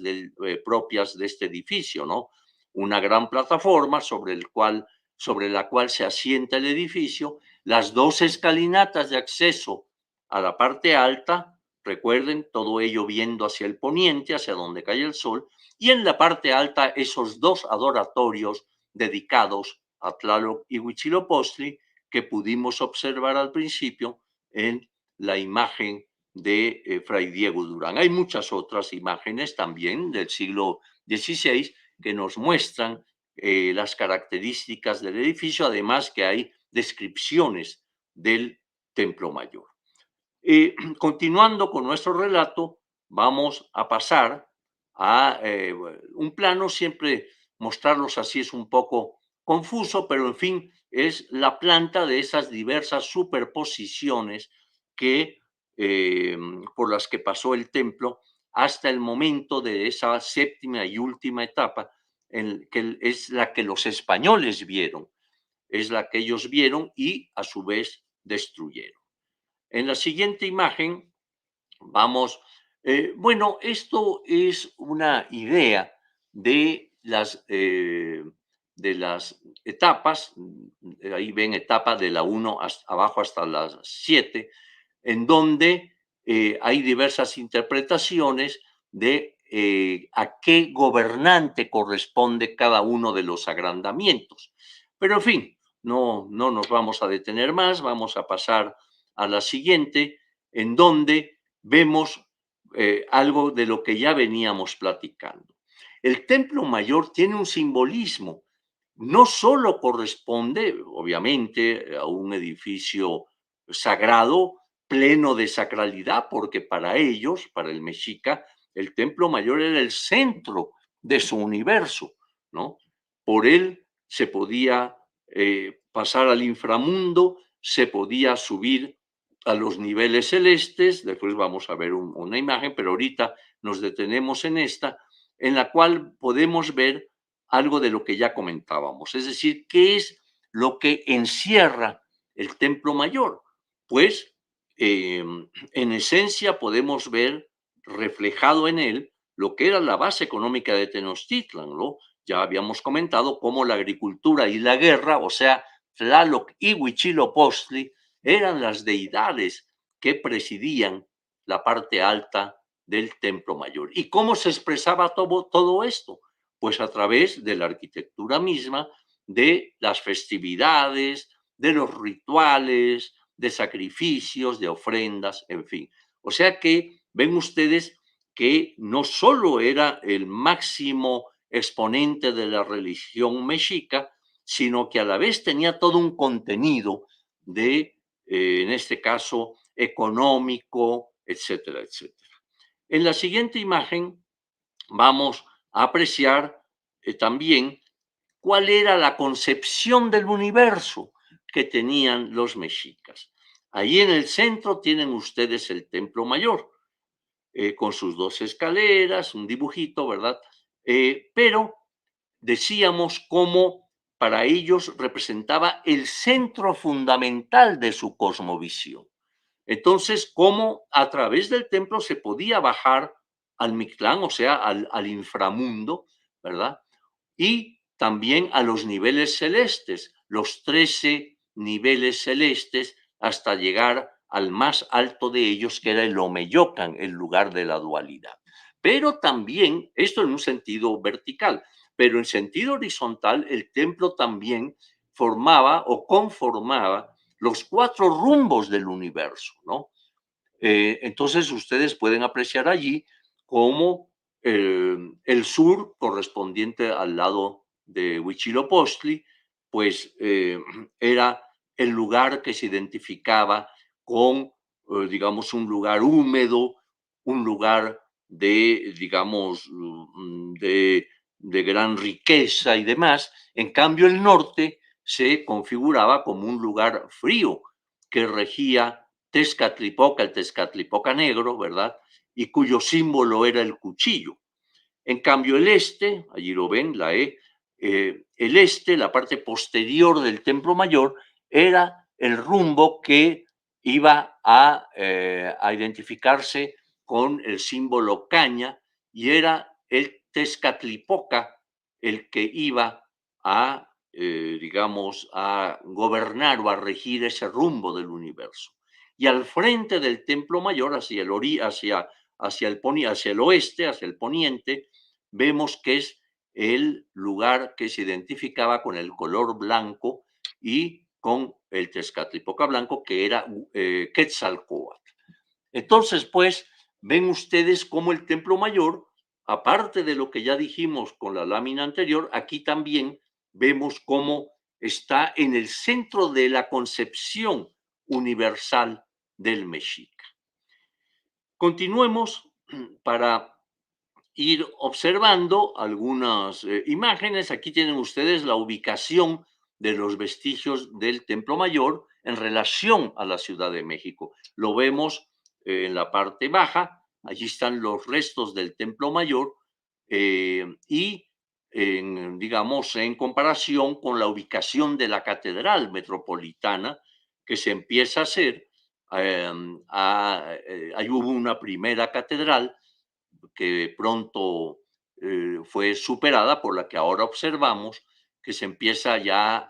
propias de este edificio, ¿no? Una gran plataforma sobre la cual se asienta el edificio, las dos escalinatas de acceso a la parte alta, recuerden, todo ello viendo hacia el poniente, hacia donde cae el sol, y en la parte alta esos dos adoratorios dedicados a Tlaloc y Huitzilopochtli que pudimos observar al principio en la imagen de Fray Diego Durán. Hay muchas otras imágenes también del siglo XVI que nos muestran las características del edificio, además que hay descripciones del Templo Mayor. Continuando con nuestro relato, vamos a pasar a un plano, siempre mostrarlos así es un poco confuso, pero en fin, es la planta de esas diversas superposiciones que, por las que pasó el templo hasta el momento de esa séptima y última etapa, que es la que los españoles vieron, es la que ellos vieron y a su vez destruyeron. En la siguiente imagen vamos, bueno, esto es una idea de de las etapas, ahí ven etapa de la 1 abajo hasta las 7, en donde hay diversas interpretaciones de a qué gobernante corresponde cada uno de los agrandamientos. Pero en fin, no nos vamos a detener más, vamos a pasar a la siguiente, en donde vemos algo de lo que ya veníamos platicando. El templo mayor tiene un simbolismo, no solo corresponde, obviamente, a un edificio sagrado, pleno de sacralidad, porque para ellos, para el mexica, el templo mayor era el centro de su universo, ¿no? Por él se podía pasar al inframundo, se podía subir a los niveles celestes, después vamos a ver una imagen, pero ahorita nos detenemos en esta, en la cual podemos ver algo de lo que ya comentábamos, es decir, ¿qué es lo que encierra el templo mayor? Pues en esencia podemos ver reflejado en él lo que era la base económica de Tenochtitlan, ¿no? Ya habíamos comentado cómo la agricultura y la guerra, o sea, Tlaloc y Huitzilopochtli, eran las deidades que presidían la parte alta del templo mayor. ¿Y cómo se expresaba todo esto? Pues a través de la arquitectura misma, de las festividades, de los rituales, de sacrificios, de ofrendas, en fin. O sea que ven ustedes que no solo era el máximo exponente de la religión mexica, sino que a la vez tenía todo un contenido de, en este caso, económico, etcétera, etcétera. En la siguiente imagen vamos a apreciar también cuál era la concepción del universo que tenían los mexicas. Ahí en el centro tienen ustedes el templo mayor, con sus dos escaleras, un dibujito, ¿verdad? Pero decíamos cómo para ellos representaba el centro fundamental de su cosmovisión. Entonces, cómo a través del templo se podía bajar al Mictlán, o sea, al inframundo, ¿verdad? Y también a los niveles celestes, los 13 niveles celestes, hasta llegar al más alto de ellos, que era el Omeyocan, el lugar de la dualidad. Pero también, esto en un sentido vertical, pero en sentido horizontal, el templo también formaba o conformaba los 4 rumbos del universo, ¿no? Entonces ustedes pueden apreciar allí cómo el sur, correspondiente al lado de Huitzilopochtli, pues era el lugar que se identificaba con, digamos, un lugar húmedo, un lugar de, digamos, de gran riqueza y demás. En cambio, el norte se configuraba como un lugar frío que regía Tezcatlipoca, el Tezcatlipoca negro, ¿verdad? Y cuyo símbolo era el cuchillo. En cambio, el este, allí lo ven, la E, el este, la parte posterior del Templo Mayor, era el rumbo que iba a identificarse con el símbolo caña y era el Tezcatlipoca el que iba a, digamos, a gobernar o a regir ese rumbo del universo. Y al frente del Templo Mayor, hacia el oeste, hacia el poniente, vemos que es el lugar que se identificaba con el color blanco y con el Tezcatlipoca blanco, que era Quetzalcóatl. Entonces, pues, ven ustedes cómo el Templo Mayor, aparte de lo que ya dijimos con la lámina anterior, aquí también vemos cómo está en el centro de la concepción universal del mexica. Continuemos para ir observando algunas imágenes. Aquí tienen ustedes la ubicación de los vestigios del Templo Mayor en relación a la Ciudad de México. Lo vemos en la parte baja, allí están los restos del Templo Mayor y digamos, en comparación con la ubicación de la Catedral Metropolitana que se empieza a hacer. Ahí hubo una primera catedral que pronto fue superada por la que ahora observamos, que se empieza ya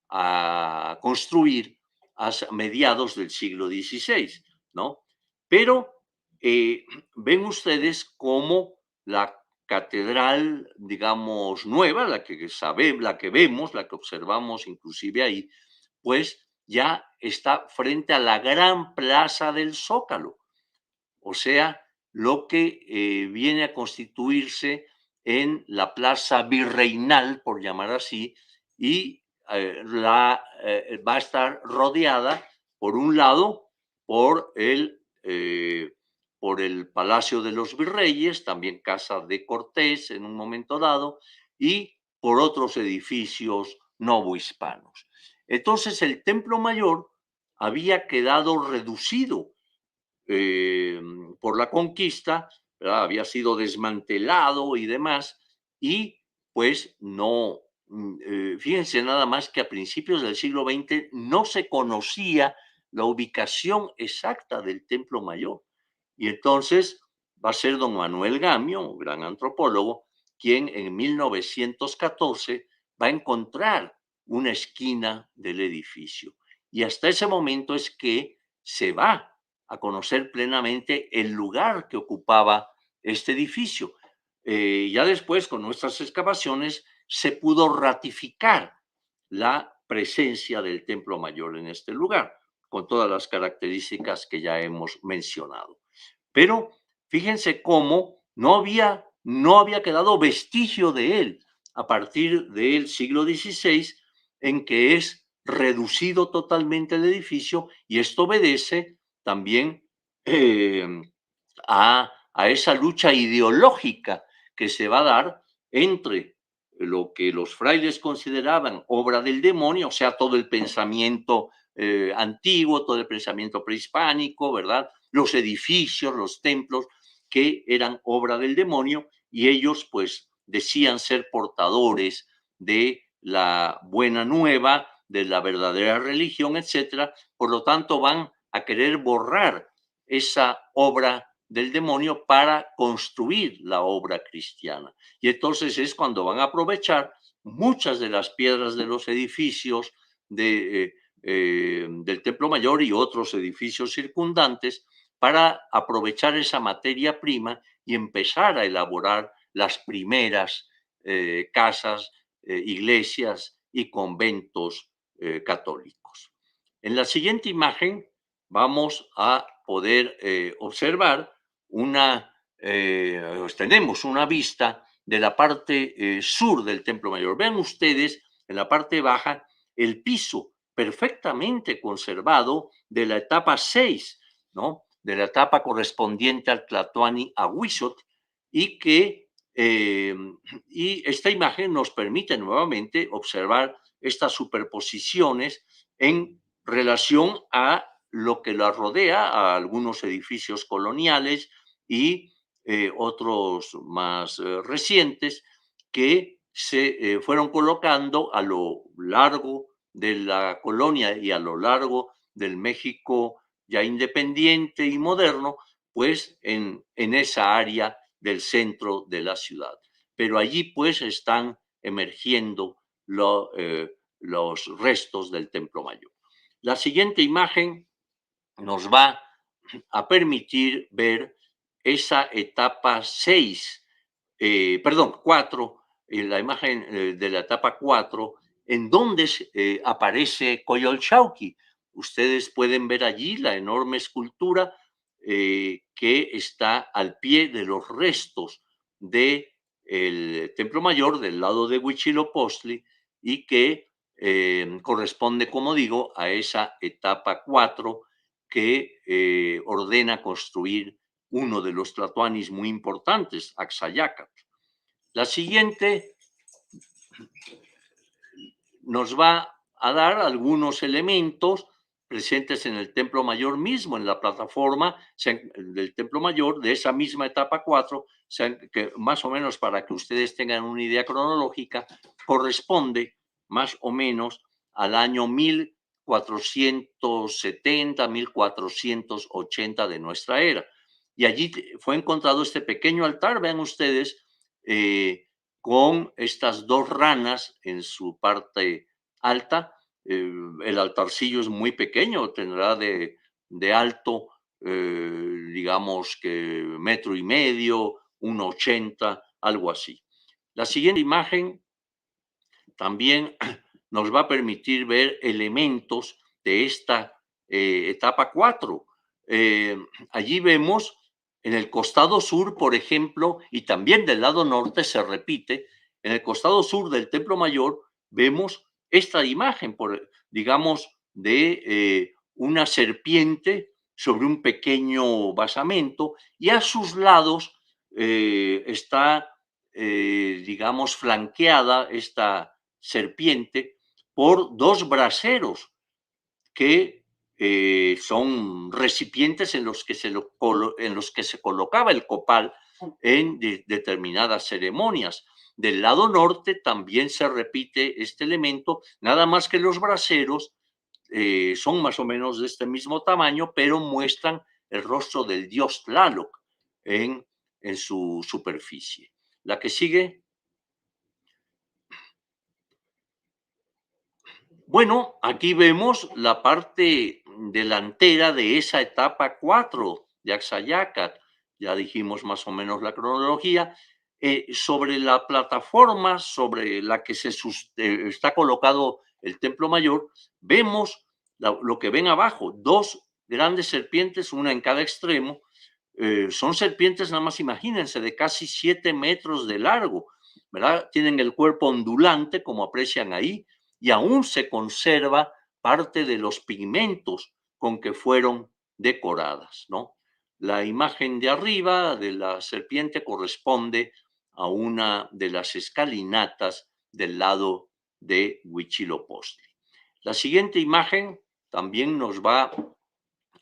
a construir a mediados del siglo XVI, ¿no? Pero ven ustedes cómo la catedral, digamos, nueva, la que vemos, la que observamos inclusive ahí, pues ya está frente a la gran plaza del Zócalo, o sea, lo que viene a constituirse en la plaza virreinal, por llamar así, y va a estar rodeada, por un lado, por el Palacio de los Virreyes, también Casa de Cortés en un momento dado, y por otros edificios novohispanos. Entonces, el Templo Mayor había quedado reducido por la conquista, ¿verdad? Había sido desmantelado y demás, y pues no, fíjense nada más que a principios del siglo XX no se conocía la ubicación exacta del Templo Mayor. Y entonces va a ser don Manuel Gamio, un gran antropólogo, quien en 1914 va a encontrar una esquina del edificio. Y hasta ese momento es que se va a conocer plenamente el lugar que ocupaba este edificio. Ya después, con nuestras excavaciones, se pudo ratificar la presencia del Templo Mayor en este lugar, con todas las características que ya hemos mencionado. Pero fíjense cómo no había quedado vestigio de él a partir del siglo XVI, en que es reducido totalmente el edificio, y esto obedece también a esa lucha ideológica que se va a dar entre lo que los frailes consideraban obra del demonio, o sea, todo el pensamiento antiguo, todo el pensamiento prehispánico, ¿verdad? Los edificios, los templos, que eran obra del demonio, y ellos pues decían ser portadores de la buena nueva, de la verdadera religión, etcétera. Por lo tanto, van a querer borrar esa obra del demonio para construir la obra cristiana. Y entonces es cuando van a aprovechar muchas de las piedras de los edificios del Templo Mayor y otros edificios circundantes para aprovechar esa materia prima y empezar a elaborar las primeras casas, iglesias y conventos católicos. En la siguiente imagen vamos a poder observar tenemos una vista de la parte sur del Templo Mayor. Vean ustedes en la parte baja el piso perfectamente conservado de la etapa 6, ¿no? De la etapa correspondiente al Tlatoani Ahuizotl, y esta imagen nos permite nuevamente observar estas superposiciones en relación a lo que la rodea, a algunos edificios coloniales y otros más recientes que se fueron colocando a lo largo de la colonia y a lo largo del México ya independiente y moderno, pues en esa área del centro de la ciudad. Pero allí pues están emergiendo los restos del Templo Mayor. La siguiente imagen nos va a permitir ver esa etapa 6, 4, la imagen de la etapa 4, en donde aparece Coyolxauhqui. Ustedes pueden ver allí la enorme escultura que está al pie de los restos del Templo Mayor del lado de Huitzilopochtli y que corresponde, como digo, a esa etapa 4 que ordena construir uno de los tlatoanis muy importantes, Axayácatl. La siguiente nos va a dar algunos elementos presentes en el Templo Mayor mismo, en la plataforma del Templo Mayor de esa misma etapa 4, que más o menos para que ustedes tengan una idea cronológica, corresponde más o menos al año 1470, 1480 de nuestra era. Y allí fue encontrado este pequeño altar, vean ustedes, con estas dos ranas en su parte alta. El altarcillo es muy pequeño, tendrá de alto, digamos que 1,5 metros, 1,80 algo así. La siguiente imagen también nos va a permitir ver elementos de esta etapa 4. Allí vemos en el costado sur, por ejemplo, y también del lado norte se repite, en el costado sur del Templo Mayor vemos esta imagen, digamos, de una serpiente sobre un pequeño basamento y a sus lados está, digamos, flanqueada esta serpiente por dos braseros que son recipientes en los que se colocaba el copal en determinadas ceremonias. Del lado norte también se repite este elemento, nada más que los braseros son más o menos de este mismo tamaño, pero muestran el rostro del dios Tlaloc en su superficie. La que sigue. Bueno, aquí vemos la parte delantera de esa etapa 4 de Axayácatl. Ya dijimos más o menos la cronología. Sobre la plataforma sobre la que está colocado el Templo Mayor, vemos lo que ven abajo, dos grandes serpientes, una en cada extremo. Son serpientes, nada más imagínense, de casi 7 metros de largo, ¿verdad? Tienen el cuerpo ondulante, como aprecian ahí, y aún se conserva parte de los pigmentos con que fueron decoradas, ¿no? La imagen de arriba de la serpiente corresponde a una de las escalinatas del lado de Huitzilopochtli. La siguiente imagen también nos va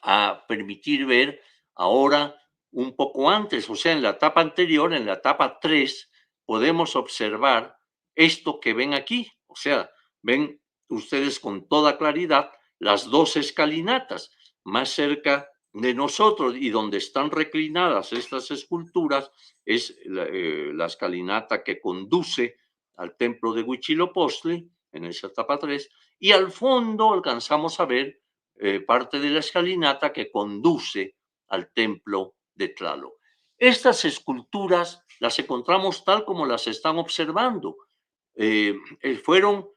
a permitir ver ahora un poco antes, o sea, en la etapa anterior, en la etapa 3, podemos observar esto que ven aquí, o sea, ven ustedes con toda claridad las dos escalinatas más cerca de nosotros y donde están reclinadas estas esculturas es la escalinata que conduce al templo de Huitzilopochtli en esa etapa 3 y al fondo alcanzamos a ver parte de la escalinata que conduce al templo de Tlaloc. Estas esculturas las encontramos tal como las están observando. Fueron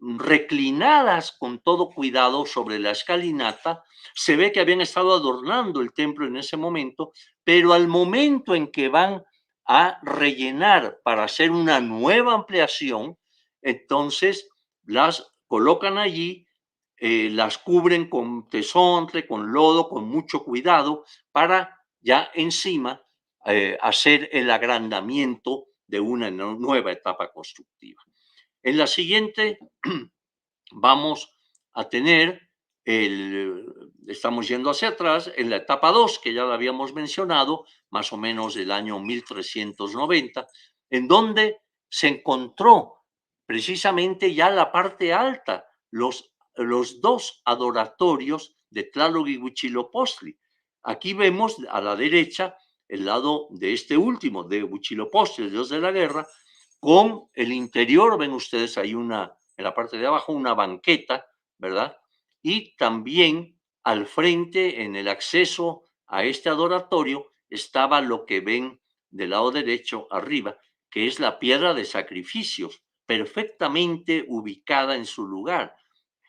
reclinadas con todo cuidado sobre la escalinata. Se ve que habían estado adornando el templo en ese momento, pero al momento en que van a rellenar para hacer una nueva ampliación, entonces las colocan allí, las cubren con tesontle, con lodo, con mucho cuidado, para ya encima hacer el agrandamiento de una nueva etapa constructiva. En la siguiente vamos a tener, estamos yendo hacia atrás, en la etapa 2, que ya la habíamos mencionado, más o menos del año 1390, en donde se encontró precisamente ya la parte alta, los dos adoratorios de Tlaloc y Huitzilopochtli. Aquí vemos a la derecha el lado de este último, de Huitzilopochtli, el dios de la guerra, con el interior, ven ustedes ahí en la parte de abajo, una banqueta, ¿verdad? Y también al frente, en el acceso a este adoratorio, estaba lo que ven del lado derecho arriba, que es la piedra de sacrificios, perfectamente ubicada en su lugar.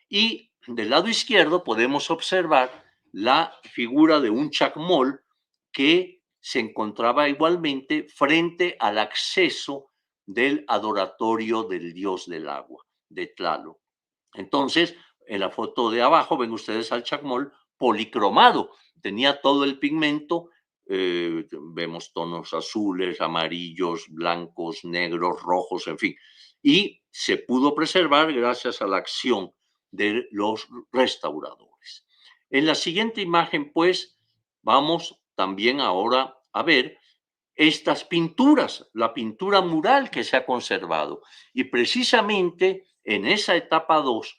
Y del lado izquierdo podemos observar la figura de un chacmol que se encontraba igualmente frente al acceso del adoratorio del dios del agua, de Tlaloc. Entonces, en la foto de abajo ven ustedes al chacmol policromado, tenía todo el pigmento, vemos tonos azules, amarillos, blancos, negros, rojos, en fin, y se pudo preservar gracias a la acción de los restauradores. En la siguiente imagen, pues, vamos también ahora a ver estas pinturas, la pintura mural que se ha conservado. Y precisamente en esa etapa 2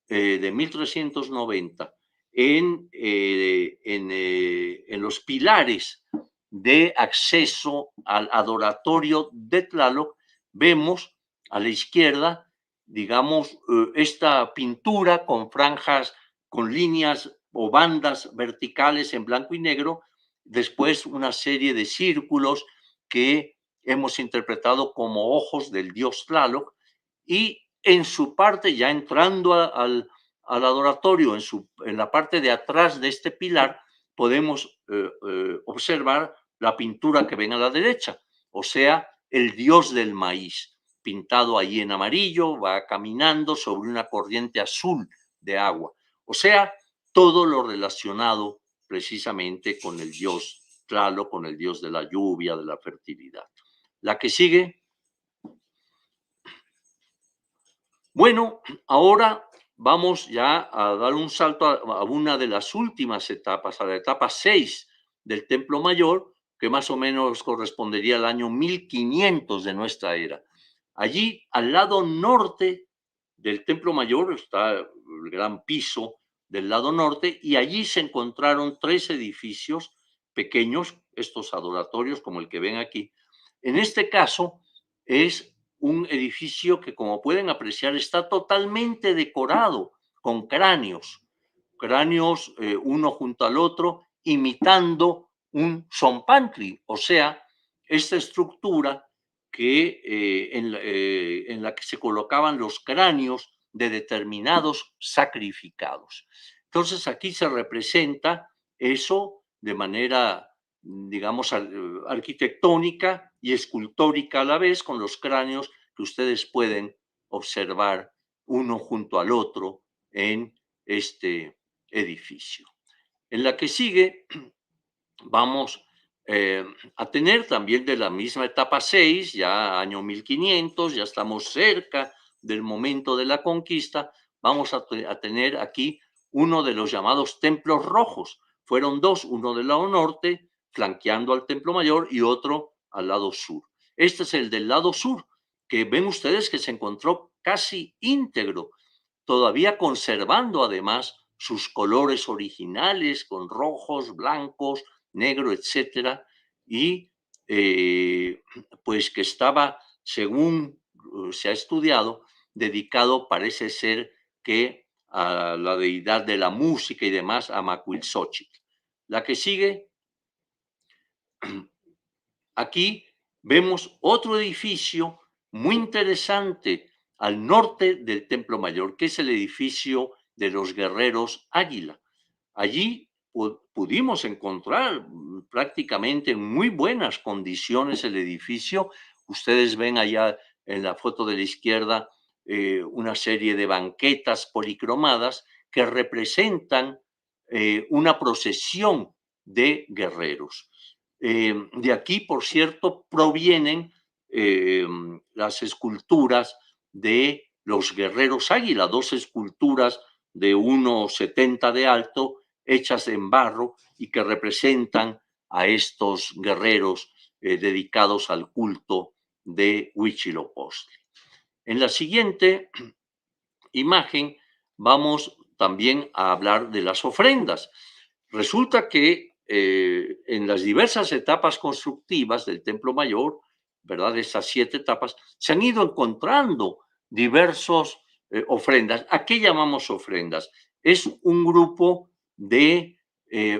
de 1390, en los pilares de acceso al adoratorio de Tlaloc, vemos a la izquierda, digamos, esta pintura con franjas, con líneas o bandas verticales en blanco y negro, después una serie de círculos que hemos interpretado como ojos del dios Tlaloc, y en su parte, ya entrando al adoratorio, en la parte de atrás de este pilar, podemos observar la pintura que ven a la derecha, o sea, el dios del maíz, pintado ahí en amarillo, va caminando sobre una corriente azul de agua. O sea, todo lo relacionado precisamente con el dios Tlaloc, con el dios de la lluvia, de la fertilidad. La que sigue. Bueno, ahora vamos ya a dar un salto a una de las últimas etapas, a la etapa 6 del Templo Mayor, que más o menos correspondería al año 1500 de nuestra era. Allí, al lado norte del Templo Mayor, está el gran piso del lado norte, y allí se encontraron 3 edificios pequeños, estos adoratorios como el que ven aquí. En este caso, es un edificio que, como pueden apreciar, está totalmente decorado con cráneos, uno junto al otro, imitando un zompantli, o sea, esta estructura en la que se colocaban los cráneos de determinados sacrificados. Entonces aquí se representa eso de manera, digamos, arquitectónica y escultórica a la vez, con los cráneos que ustedes pueden observar uno junto al otro en este edificio. En la que sigue vamos a tener también de la misma etapa 6, ya año 1500, ya estamos cerca del momento de la conquista, vamos a tener aquí uno de los llamados templos rojos. Fueron 2, uno del lado norte, flanqueando al Templo Mayor, y otro al lado sur. Este es el del lado sur, que ven ustedes que se encontró casi íntegro, todavía conservando además sus colores originales con rojos, blancos, negro, etcétera, y pues que estaba, según se ha estudiado, dedicado, parece ser que a la deidad de la música y demás, a Macuilxóchitl. La que sigue, aquí vemos otro edificio muy interesante al norte del Templo Mayor, que es el edificio de los guerreros Águila. Allí pudimos encontrar prácticamente en muy buenas condiciones el edificio. Ustedes ven allá en la foto de la izquierda una serie de banquetas policromadas que representan una procesión de guerreros. De aquí, por cierto, provienen las esculturas de los guerreros águila, 2 esculturas de 1,70 de alto, hechas en barro y que representan a estos guerreros dedicados al culto de Huitzilopochtli. En la siguiente imagen vamos también a hablar de las ofrendas. Resulta que en las diversas etapas constructivas del Templo Mayor, ¿verdad? De estas 7 etapas, se han ido encontrando diversos ofrendas. ¿A qué llamamos ofrendas? Es un grupo de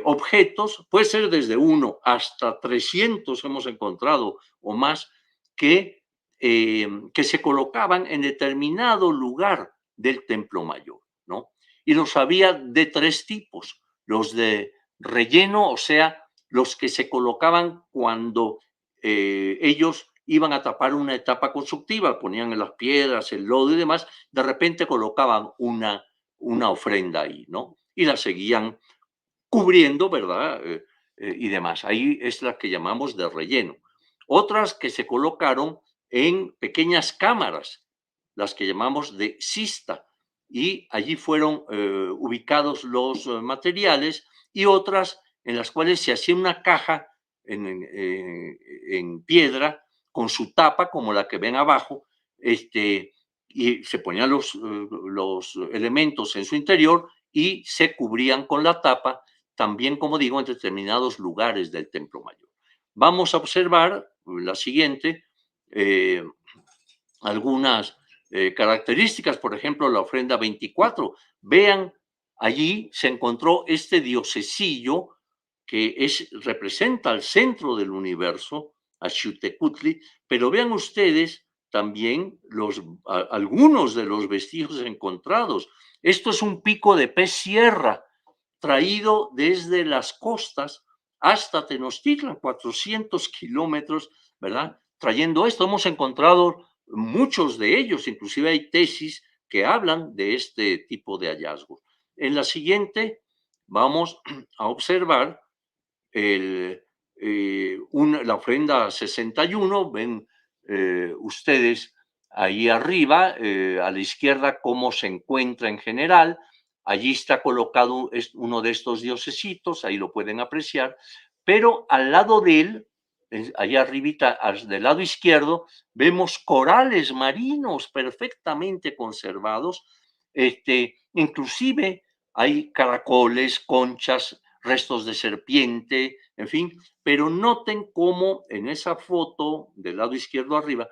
objetos, puede ser desde 1 hasta 300 hemos encontrado o más, que se colocaban en determinado lugar del Templo Mayor, ¿no? Y los había de 3 tipos: los de relleno, o sea, los que se colocaban cuando ellos iban a tapar una etapa constructiva, ponían en las piedras, el lodo y demás, de repente colocaban una ofrenda ahí, ¿no? Y la seguían cubriendo, ¿verdad? Y demás. Ahí es la que llamamos de relleno. Otras que se colocaron en pequeñas cámaras, las que llamamos de cista, y allí fueron ubicados los materiales, y otras en las cuales se hacía una caja en piedra con su tapa, como la que ven abajo, y se ponían los elementos en su interior y se cubrían con la tapa, también, como digo, en determinados lugares del Templo Mayor. Vamos a observar la siguiente. algunas características, por ejemplo, la ofrenda 24. Vean, allí se encontró este diosesillo que representa el centro del universo, a Xiuhtecutli, pero vean ustedes también algunos de los vestigios encontrados. Esto es un pico de pez sierra traído desde las costas hasta Tenochtitlan, 400 kilómetros, ¿verdad? Trayendo esto, hemos encontrado muchos de ellos, inclusive hay tesis que hablan de este tipo de hallazgos. En la siguiente vamos a observar la ofrenda 61, ven ustedes ahí arriba, a la izquierda, cómo se encuentra en general. Allí está colocado uno de estos diosesitos, ahí lo pueden apreciar, pero al lado de él, allá arribita, del lado izquierdo, vemos corales marinos perfectamente conservados, inclusive hay caracoles, conchas, restos de serpiente, en fin, pero noten cómo en esa foto del lado izquierdo arriba,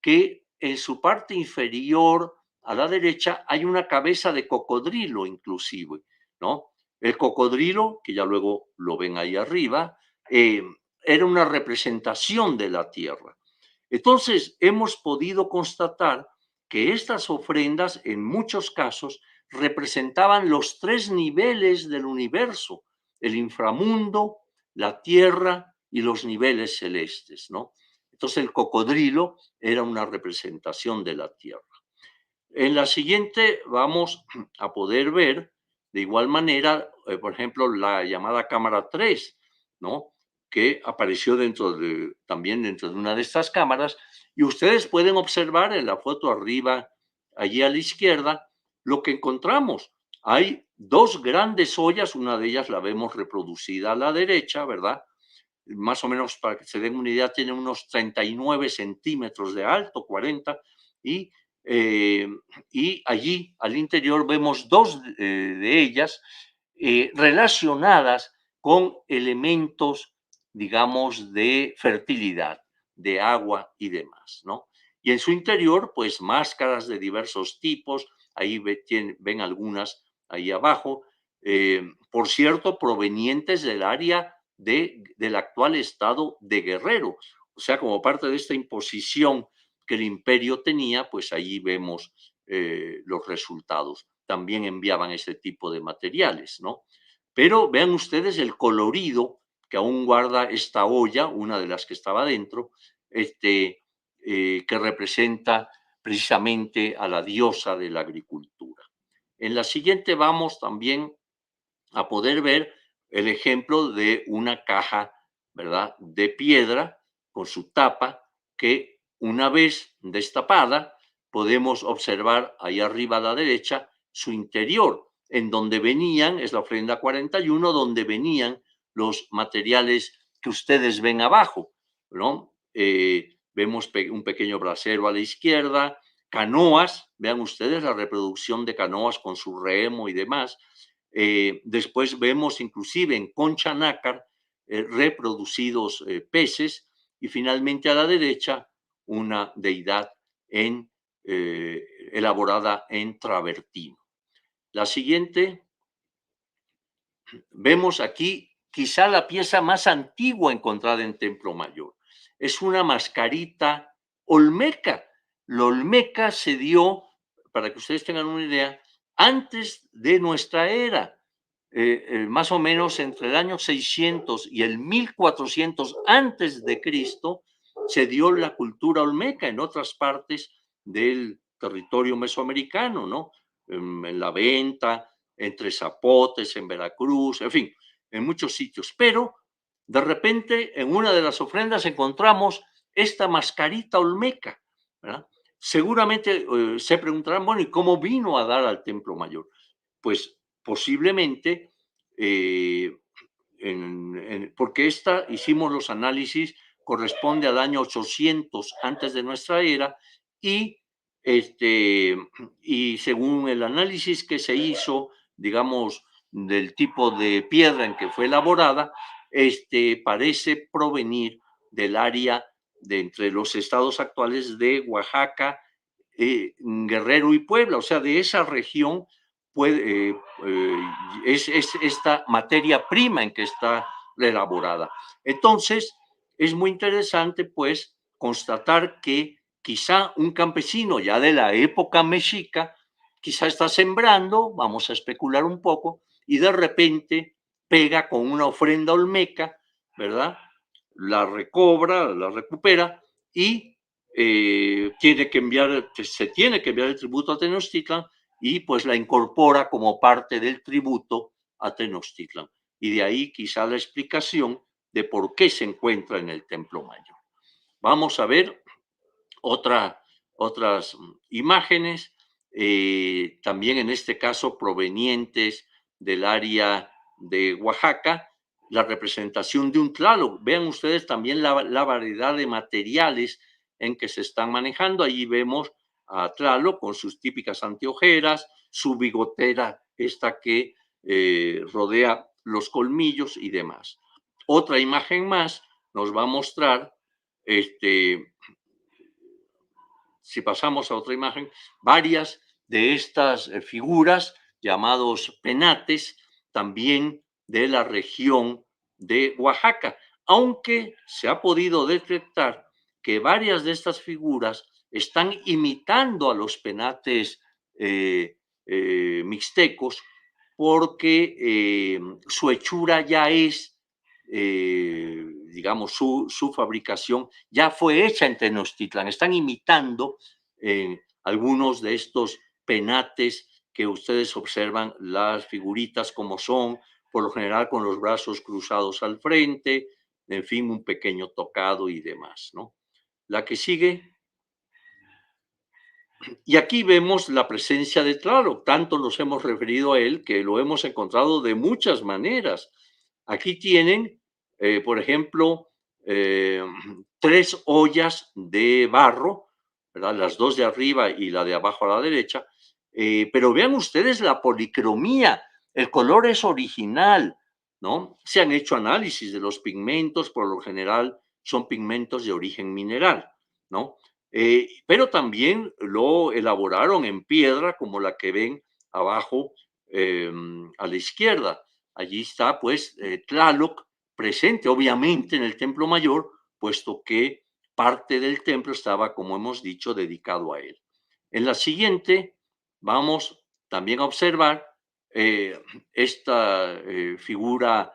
que en su parte inferior a la derecha hay una cabeza de cocodrilo inclusive, ¿no? El cocodrilo, que ya luego lo ven ahí arriba, era una representación de la tierra. Entonces, hemos podido constatar que estas ofrendas, en muchos casos, representaban los tres niveles del universo: el inframundo, la tierra y los niveles celestes, ¿no? Entonces, el cocodrilo era una representación de la tierra. En la siguiente vamos a poder ver, de igual manera, por ejemplo, la llamada cámara 3, ¿no? Que apareció también dentro de una de estas cámaras, y ustedes pueden observar en la foto arriba, allí a la izquierda, lo que encontramos. Hay dos grandes ollas, una de ellas la vemos reproducida a la derecha, ¿verdad? Más o menos, para que se den una idea, tiene unos 39 centímetros de alto, 40, y, y allí al interior vemos dos de ellas relacionadas con elementos, digamos, de fertilidad, de agua y demás, ¿no? Y en su interior, pues máscaras de diversos tipos, ahí ven algunas ahí abajo, por cierto, provenientes del área del actual estado de Guerrero. O sea, como parte de esta imposición que el imperio tenía, pues allí vemos los resultados. También enviaban ese tipo de materiales, ¿no? Pero vean ustedes el colorido que aún guarda esta olla, una de las que estaba dentro, que representa precisamente a la diosa de la agricultura. En la siguiente vamos también a poder ver el ejemplo de una caja, ¿verdad?, de piedra con su tapa, que una vez destapada podemos observar ahí arriba a la derecha su interior, en donde venían, es la ofrenda 41, donde venían los materiales que ustedes ven abajo, ¿no? Vemos un pequeño brasero a la izquierda, canoas, vean ustedes la reproducción de canoas con su remo y demás. Después vemos inclusive en concha nácar reproducidos peces, y finalmente a la derecha una deidad elaborada en travertino. La siguiente, vemos aquí quizá la pieza más antigua encontrada en Templo Mayor. Es una mascarita olmeca. La olmeca se dio, para que ustedes tengan una idea, antes de nuestra era. Más o menos entre el año 600 y el 1400 antes de Cristo, se dio la cultura olmeca en otras partes del territorio mesoamericano, ¿no? En la Venta, entre Zapotes, en Veracruz, en fin, en muchos sitios. Pero de repente en una de las ofrendas encontramos esta mascarita olmeca, ¿verdad? Seguramente se preguntarán, bueno, ¿y cómo vino a dar al Templo Mayor? Pues posiblemente, porque hicimos los análisis, corresponde al año 800 antes de nuestra era, y, y según el análisis que se hizo, digamos, del tipo de piedra en que fue elaborada, parece provenir del área de entre los estados actuales de Oaxaca Guerrero y Puebla, o sea, de esa región es esta materia prima en que está elaborada. Entonces, es muy interesante, pues, constatar que quizá un campesino ya de la época mexica, quizá está sembrando, vamos a especular un poco, y de repente pega con una ofrenda olmeca, ¿verdad? La recobra, la recupera y se tiene que enviar el tributo a Tenochtitlan y pues la incorpora como parte del tributo a Tenochtitlan. Y de ahí quizá la explicación de por qué se encuentra en el Templo Mayor. Vamos a ver otras imágenes, también en este caso provenientes del área de Oaxaca, la representación de un Tlaloc. Vean ustedes también la variedad de materiales en que se están manejando. Allí vemos a Tlaloc con sus típicas anteojeras, su bigotera, esta que rodea los colmillos y demás. Otra imagen más nos va a mostrar, si pasamos a otra imagen, varias de estas figuras llamados penates, también de la región de Oaxaca, aunque se ha podido detectar que varias de estas figuras están imitando a los penates mixtecos porque su hechura ya es, digamos, su fabricación ya fue hecha en Tenochtitlan. Están imitando algunos de estos penates que ustedes observan, las figuritas como son, por lo general con los brazos cruzados al frente, en fin, un pequeño tocado y demás, ¿no? La que sigue. Y aquí vemos la presencia de Tlaloc, tanto nos hemos referido a él que lo hemos encontrado de muchas maneras. Aquí tienen, por ejemplo, 3 ollas de barro, ¿verdad? Las 2 de arriba y la de abajo a la derecha, pero vean ustedes la policromía, el color es original, ¿no? Se han hecho análisis de los pigmentos, por lo general son pigmentos de origen mineral, ¿no? Pero también lo elaboraron en piedra, como la que ven abajo a la izquierda. Allí está, pues, Tlaloc presente, obviamente, en el Templo Mayor, puesto que parte del templo estaba, como hemos dicho, dedicado a él. En la siguiente, vamos también a observar esta figura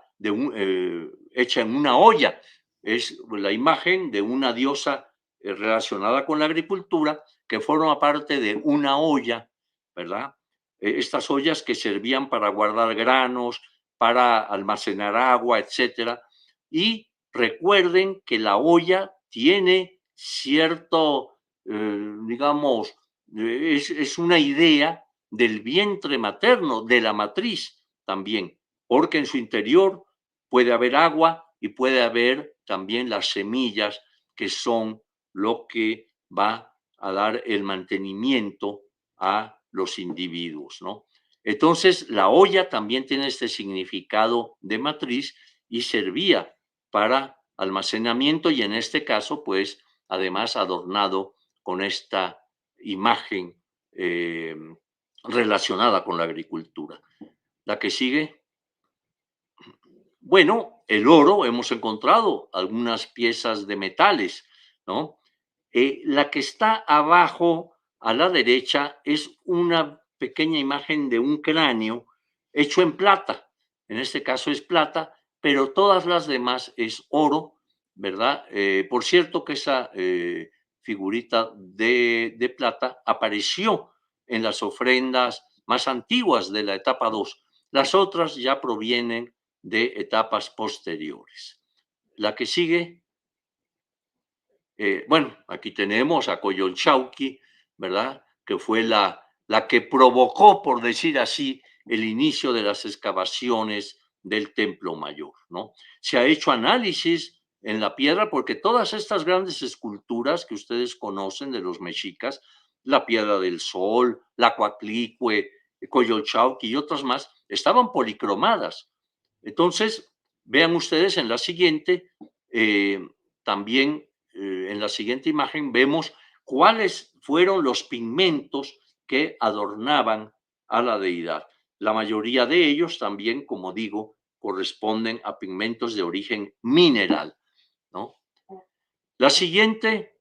hecha en una olla. Es la imagen de una diosa relacionada con la agricultura que forma parte de una olla, ¿verdad? Estas ollas que servían para guardar granos, para almacenar agua, etcétera. Y recuerden que la olla tiene cierto, digamos, es una idea del vientre materno, de la matriz también, porque en su interior puede haber agua y puede haber también las semillas que son lo que va a dar el mantenimiento a los individuos, ¿no? Entonces, la olla también tiene este significado de matriz y servía para almacenamiento y en este caso, pues, además adornado con esta imagen relacionada con la agricultura. La que sigue. Bueno, el oro, hemos encontrado algunas piezas de metales, ¿no? La que está abajo a la derecha es una pequeña imagen de un cráneo hecho en plata. En este caso es plata, pero todas las demás es oro, ¿verdad? Por cierto que esa figurita de plata apareció en las ofrendas más antiguas de la etapa 2. Las otras ya provienen de etapas posteriores. La que sigue. Bueno, aquí tenemos a Coyolxauhqui, ¿verdad? Que fue la que provocó, por decir así, el inicio de las excavaciones del Templo Mayor, ¿no? Se ha hecho análisis en la piedra porque todas estas grandes esculturas que ustedes conocen de los mexicas, la Piedra del Sol, la Coatlicue, Coyolxauhqui y otras más, estaban policromadas. Entonces, vean ustedes en la siguiente, también en la siguiente imagen vemos cuáles fueron los pigmentos que adornaban a la deidad. La mayoría de ellos también, como digo, corresponden a pigmentos de origen mineral, ¿no? La siguiente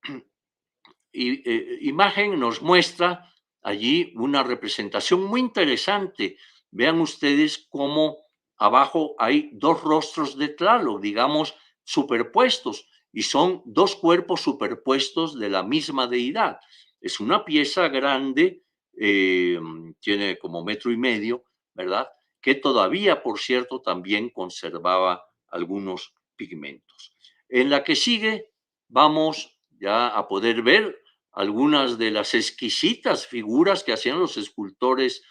imagen nos muestra allí una representación muy interesante. Vean ustedes cómo abajo hay dos rostros de Tlaloc, digamos, superpuestos, y son dos cuerpos superpuestos de la misma deidad. Es una pieza grande, tiene como 1,5 metros, ¿verdad? Que todavía, por cierto, también conservaba algunos pigmentos. En la que sigue, vamos ya a poder ver algunas de las exquisitas figuras que hacían los escultores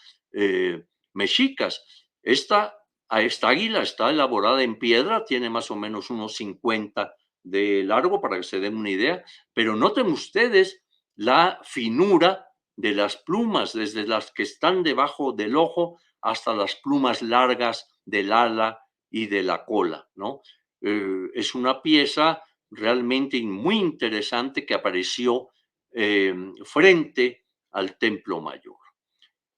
mexicas. Esta águila está elaborada en piedra, tiene más o menos unos 50 de largo, para que se den una idea, pero noten ustedes la finura de las plumas, desde las que están debajo del ojo hasta las plumas largas del ala y de la cola, ¿no? Es una pieza realmente muy interesante que apareció frente al Templo Mayor.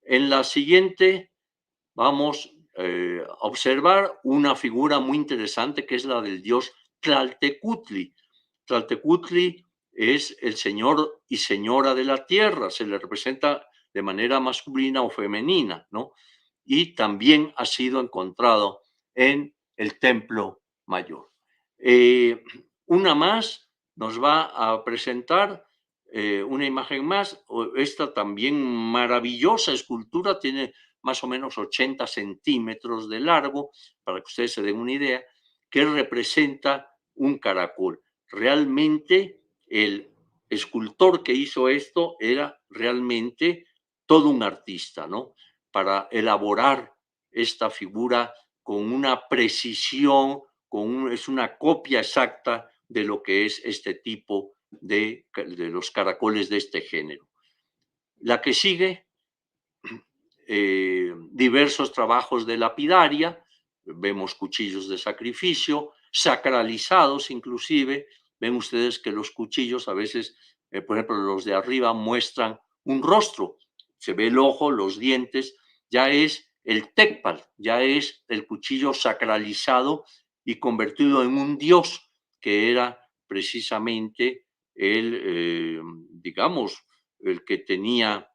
En la siguiente vamos a observar una figura muy interesante que es la del dios Tlaltecutli. Tlaltecutli es el señor y señora de la tierra, se le representa de manera masculina o femenina, ¿no? Y también ha sido encontrado en el Templo Mayor. Una más nos va a presentar una imagen más. Esta también maravillosa escultura tiene más o menos 80 centímetros de largo, para que ustedes se den una idea, que representa un caracol. Realmente el escultor que hizo esto era realmente todo un artista, ¿no? Para elaborar esta figura con una precisión, es una copia exacta de lo que es este tipo de los caracoles de este género. La que sigue, diversos trabajos de lapidaria, vemos cuchillos de sacrificio, sacralizados inclusive. Ven ustedes que los cuchillos a veces, por ejemplo, los de arriba muestran un rostro, se ve el ojo, los dientes, ya es el tecpal, ya es el cuchillo sacralizado y convertido en un dios, que era precisamente digamos, el que tenía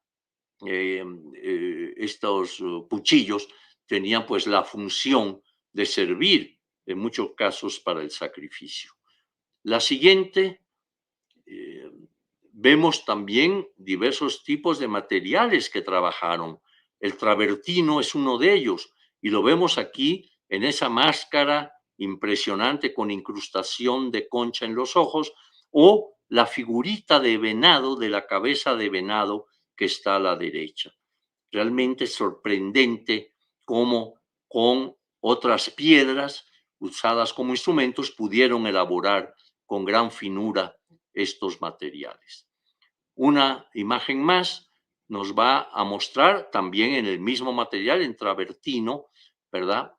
estos cuchillos, tenían pues la función de servir en muchos casos para el sacrificio. La siguiente, vemos también diversos tipos de materiales que trabajaron. El travertino es uno de ellos y lo vemos aquí en esa máscara impresionante con incrustación de concha en los ojos, o la figurita de venado, de la cabeza de venado que está a la derecha. Realmente sorprendente cómo con otras piedras usadas como instrumentos pudieron elaborar con gran finura estos materiales. Una imagen más nos va a mostrar también en el mismo material, en travertino, ¿verdad?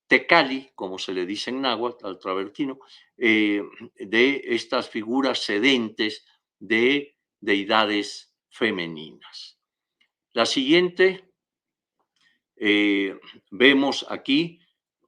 Tecali, como se le dice en náhuatl al travertino, de estas figuras sedentes de deidades femeninas. La siguiente, vemos aquí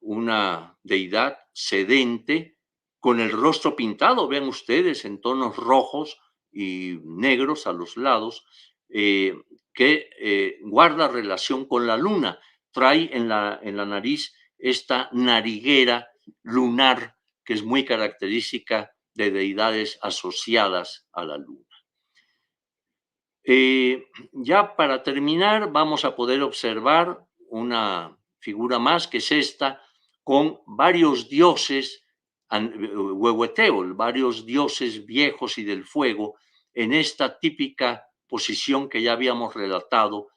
una deidad sedente con el rostro pintado, vean ustedes, en tonos rojos y negros a los lados, que guarda relación con la luna. Trae en la nariz esta nariguera lunar que es muy característica de deidades asociadas a la luna. Ya para terminar, vamos a poder observar una figura más, que es esta, con varios dioses, huehueteol, varios dioses viejos y del fuego, en esta típica posición que ya habíamos relatado,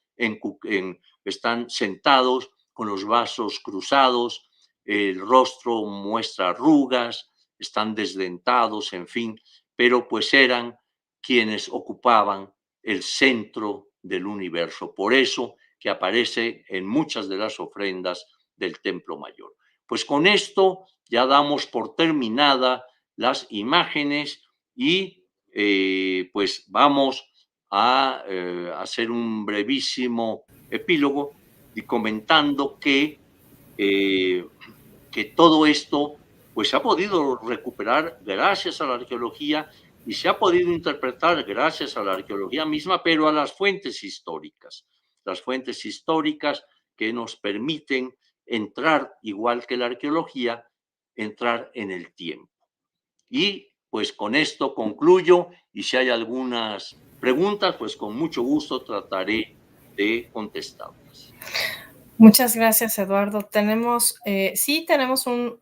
están sentados con los brazos cruzados, el rostro muestra arrugas, están desdentados, en fin, pero pues eran quienes ocupaban el centro del universo. Por eso que aparece en muchas de las ofrendas del Templo Mayor. Pues con esto ya damos por terminada las imágenes y pues vamos a hacer un brevísimo epílogo y comentando que todo esto pues se ha podido recuperar gracias a la arqueología y se ha podido interpretar gracias a la arqueología misma, pero a las fuentes históricas que nos permiten entrar, igual que la arqueología, entrar en el tiempo. Y pues con esto concluyo, y si hay algunas preguntas, pues con mucho gusto trataré de contestarlas.
Muchas gracias, Eduardo. Tenemos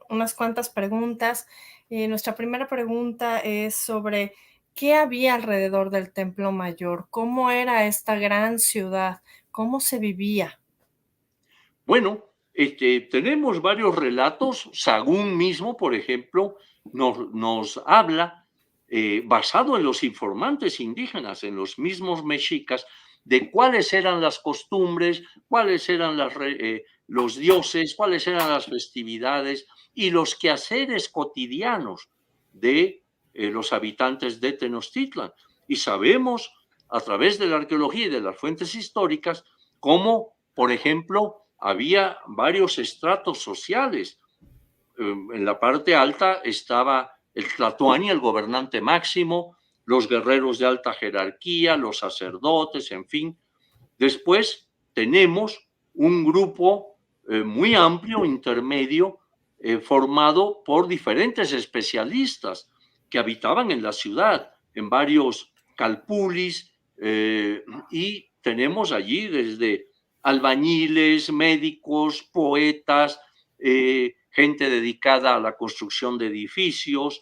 unas cuantas preguntas. Nuestra primera pregunta es sobre qué había alrededor del Templo Mayor, cómo era esta gran ciudad, cómo se vivía.
Bueno, tenemos varios relatos. Sagún mismo, por ejemplo, nos habla, basado en los informantes indígenas, en los mismos mexicas, de cuáles eran las costumbres, cuáles eran los dioses, cuáles eran las festividades y los quehaceres cotidianos de los habitantes de Tenochtitlan. Y sabemos, a través de la arqueología y de las fuentes históricas, cómo, por ejemplo, había varios estratos sociales. En la parte alta estaba el tlatoani, el gobernante máximo, los guerreros de alta jerarquía, los sacerdotes, en fin. Después tenemos un grupo muy amplio, intermedio, formado por diferentes especialistas que habitaban en la ciudad, en varios calpulis, y tenemos allí desde albañiles, médicos, poetas, gente dedicada a la construcción de edificios,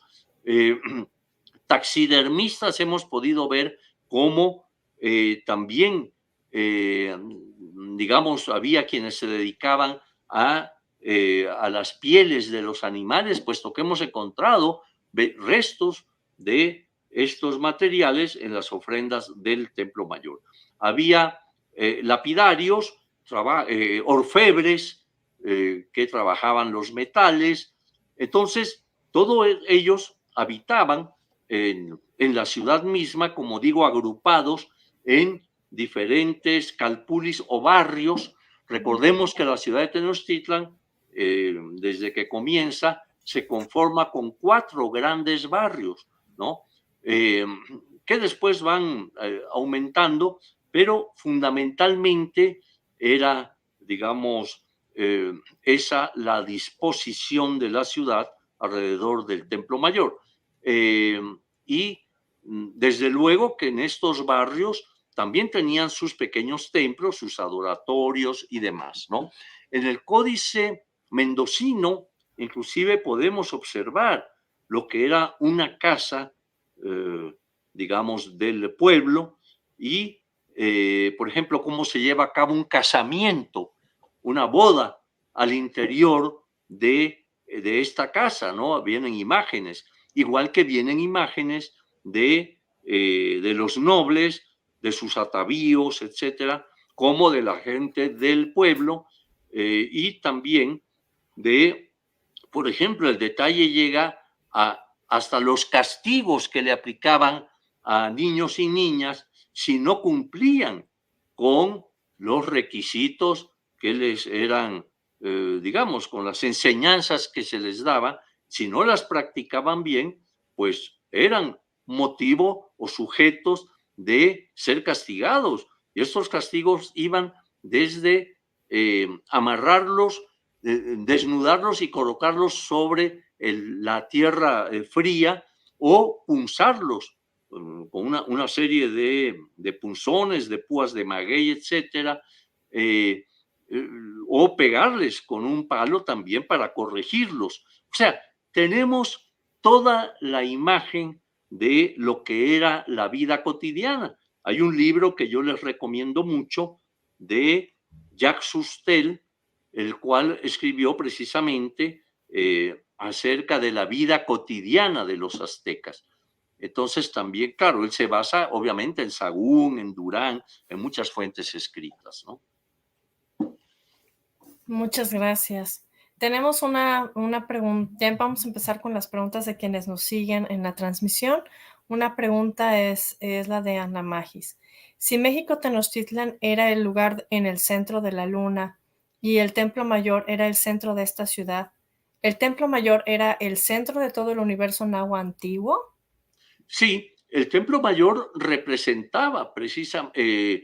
taxidermistas. Hemos podido ver cómo también, digamos, había quienes se dedicaban a las pieles de los animales, puesto que hemos encontrado restos de estos materiales en las ofrendas del Templo Mayor. Había lapidarios, orfebres que trabajaban los metales. Entonces, todos ellos habitaban en la ciudad misma, como digo, agrupados en diferentes calpulis o barrios. Recordemos que la ciudad de Tenochtitlan, desde que comienza, se conforma con 4 grandes barrios, ¿no? Que después van aumentando, pero fundamentalmente era, digamos, esa la disposición de la ciudad alrededor del Templo Mayor. Y desde luego que en estos barrios también tenían sus pequeños templos, sus adoratorios y demás, ¿no? En el Códice Mendocino, inclusive podemos observar lo que era una casa, digamos, del pueblo y, por ejemplo, cómo se lleva a cabo un casamiento, una boda al interior de esta casa, ¿no? Vienen imágenes, igual que vienen imágenes de los nobles, de sus atavíos, etcétera, como de la gente del pueblo, y también de, por ejemplo, el detalle llega hasta los castigos que le aplicaban a niños y niñas si no cumplían con los requisitos que les eran, digamos, con las enseñanzas que se les daba. Si no las practicaban bien, pues eran motivo o sujetos de ser castigados. Y estos castigos iban desde amarrarlos, desnudarlos y colocarlos sobre la tierra fría, o punzarlos con una serie de punzones, de púas de maguey, etcétera, o pegarles con un palo también para corregirlos. O sea, tenemos toda la imagen de lo que era la vida cotidiana. Hay un libro que yo les recomiendo mucho de Jacques Sustel, el cual escribió precisamente acerca de la vida cotidiana de los aztecas. Entonces también, claro, él se basa obviamente en Sagún, en Durán, en muchas fuentes escritas, ¿no?
Muchas gracias. Tenemos una pregunta. Vamos a empezar con las preguntas de quienes nos siguen en la transmisión. Una pregunta es la de Ana Magis. Si México Tenochtitlan era el lugar en el centro de la luna y el Templo Mayor era el centro de esta ciudad, ¿el Templo Mayor era el centro de todo el universo náhuatl antiguo?
Sí, el Templo Mayor representaba precisamente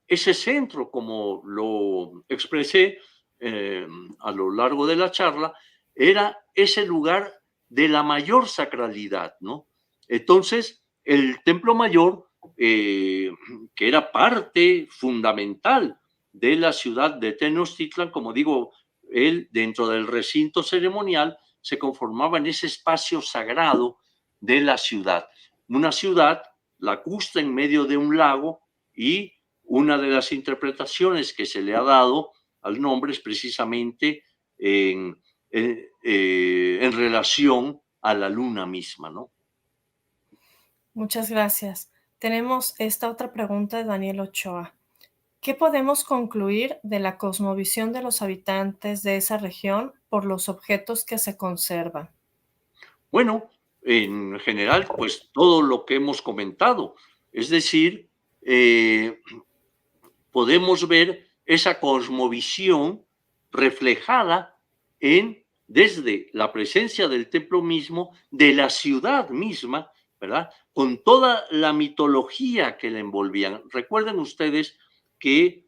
ese centro, como lo expresé a lo largo de la charla, era ese lugar de la mayor sacralidad, ¿no? Entonces, el Templo Mayor, que era parte fundamental de la ciudad de Tenochtitlan, como digo, él dentro del recinto ceremonial se conformaba en ese espacio sagrado de la ciudad. Una ciudad lacustre en medio de un lago, y una de las interpretaciones que se le ha dado al nombre es precisamente en relación a la luna misma, ¿no?
Muchas gracias. Tenemos esta otra pregunta de Daniel Ochoa. ¿Qué podemos concluir de la cosmovisión de los habitantes de esa región por los objetos que se conservan?
Bueno, en general, pues todo lo que hemos comentado, es decir, podemos ver esa cosmovisión reflejada desde la presencia del templo mismo, de la ciudad misma, ¿verdad? Con toda la mitología que la envolvían. Recuerden ustedes que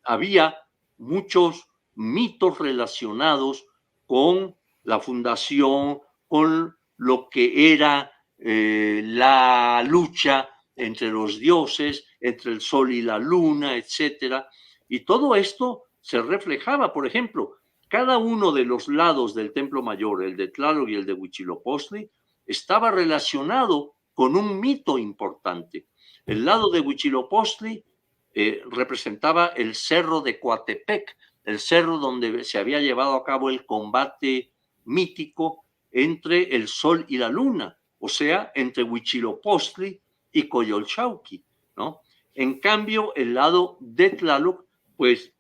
había muchos mitos relacionados con la fundación, con lo que era la lucha entre los dioses, entre el sol y la luna, etcétera. Y todo esto se reflejaba, por ejemplo, cada uno de los lados del Templo Mayor, el de Tlaloc y el de Huitzilopochtli, estaba relacionado con un mito importante. El lado de Huitzilopochtli representaba el cerro de Coatepec, el cerro donde se había llevado a cabo el combate mítico entre el sol y la luna, o sea, entre Huitzilopochtli y Coyolxauhqui, ¿no? En cambio, el lado de Tlaloc, pues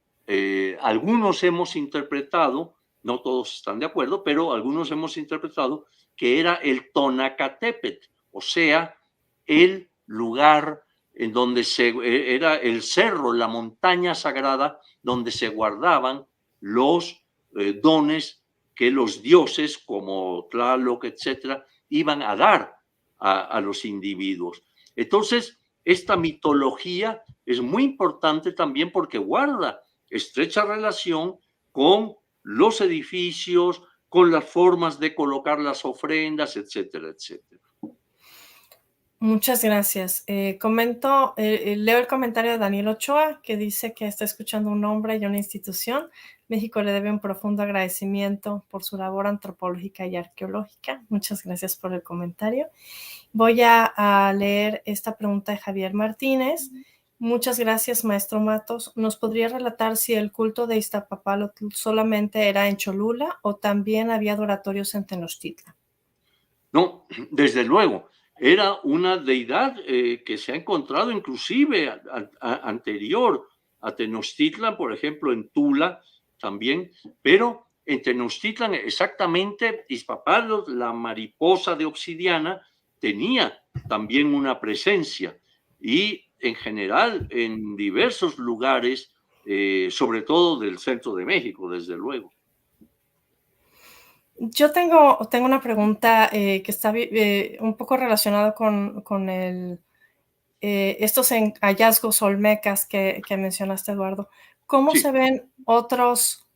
algunos hemos interpretado, no todos están de acuerdo, pero algunos hemos interpretado que era el Tonacatépetl, o sea, el lugar en donde era el cerro, la montaña sagrada, donde se guardaban los dones que los dioses, como Tlaloc, etcétera, iban a dar a los individuos. Entonces, esta mitología es muy importante también porque guarda estrecha relación con los edificios, con las formas de colocar las ofrendas, etcétera, etcétera.
Muchas gracias. Leo el comentario de Daniel Ochoa, que dice que está escuchando un nombre y una institución. México le debe un profundo agradecimiento por su labor antropológica y arqueológica. Muchas gracias por el comentario. Voy a leer esta pregunta de Javier Martínez. Muchas gracias, maestro Matos. ¿Nos podría relatar si el culto de Iztapapalotl solamente era en Cholula o también había adoratorios en Tenochtitlan?
No, desde luego. Era una deidad que se ha encontrado inclusive anterior a Tenochtitlan, por ejemplo, en Tula también, pero en Tenochtitlan exactamente Iztapalotl, la mariposa de obsidiana, tenía también una presencia, y en general en diversos lugares, sobre todo del centro de México, desde luego.
Yo tengo una pregunta que está un poco relacionada con estos hallazgos olmecas que mencionaste, Eduardo. ¿Cómo
Sí.
se ven otros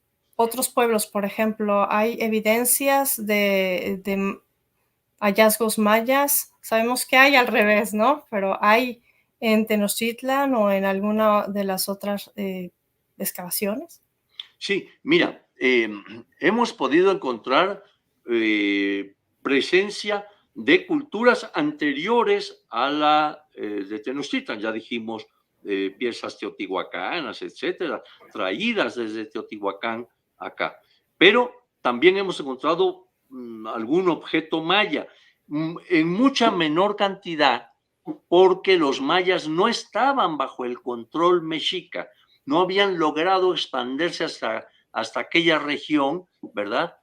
pueblos? Por ejemplo, ¿hay evidencias de hallazgos mayas? Sabemos que hay al revés, ¿no? Pero ¿hay en Tenochtitlan o en alguna de las otras excavaciones?
Sí, mira, hemos podido encontrar presencia de culturas anteriores a la de Tenochtitlan. Ya dijimos piezas teotihuacanas, etcétera, traídas desde Teotihuacán acá. Pero también hemos encontrado algún objeto maya, en mucha menor cantidad, porque los mayas no estaban bajo el control mexica, no habían logrado expandirse hasta aquella región, ¿verdad?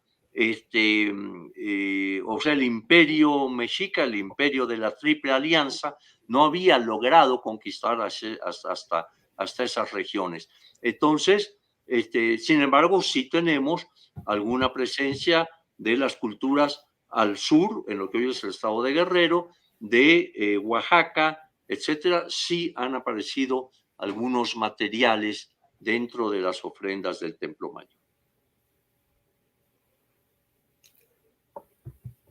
o sea, el imperio mexica, el imperio de la Triple Alianza, no había logrado conquistar hasta esas regiones. Entonces, sin embargo, sí tenemos alguna presencia de las culturas al sur, en lo que hoy es el estado de Guerrero, de Oaxaca, etcétera. Sí han aparecido algunos materiales dentro de las ofrendas del Templo Mayor.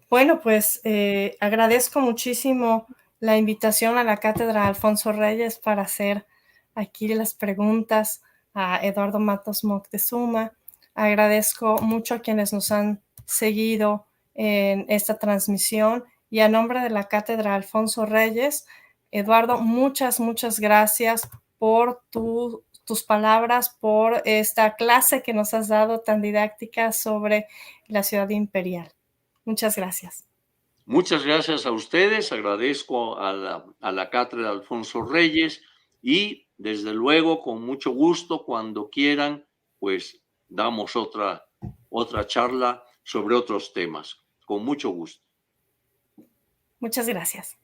Bueno, pues agradezco muchísimo la invitación a la Cátedra Alfonso Reyes para hacer aquí las preguntas a Eduardo Matos Moctezuma. Agradezco mucho a quienes nos han seguido en esta transmisión y a nombre de la Cátedra Alfonso Reyes, Eduardo, muchas gracias por tus palabras, por esta clase que nos has dado tan didáctica sobre la ciudad imperial. Muchas gracias.
Muchas gracias a ustedes, agradezco a la Cátedra Alfonso Reyes y desde luego con mucho gusto cuando quieran, pues damos otra charla sobre otros temas, con mucho gusto.
Muchas gracias.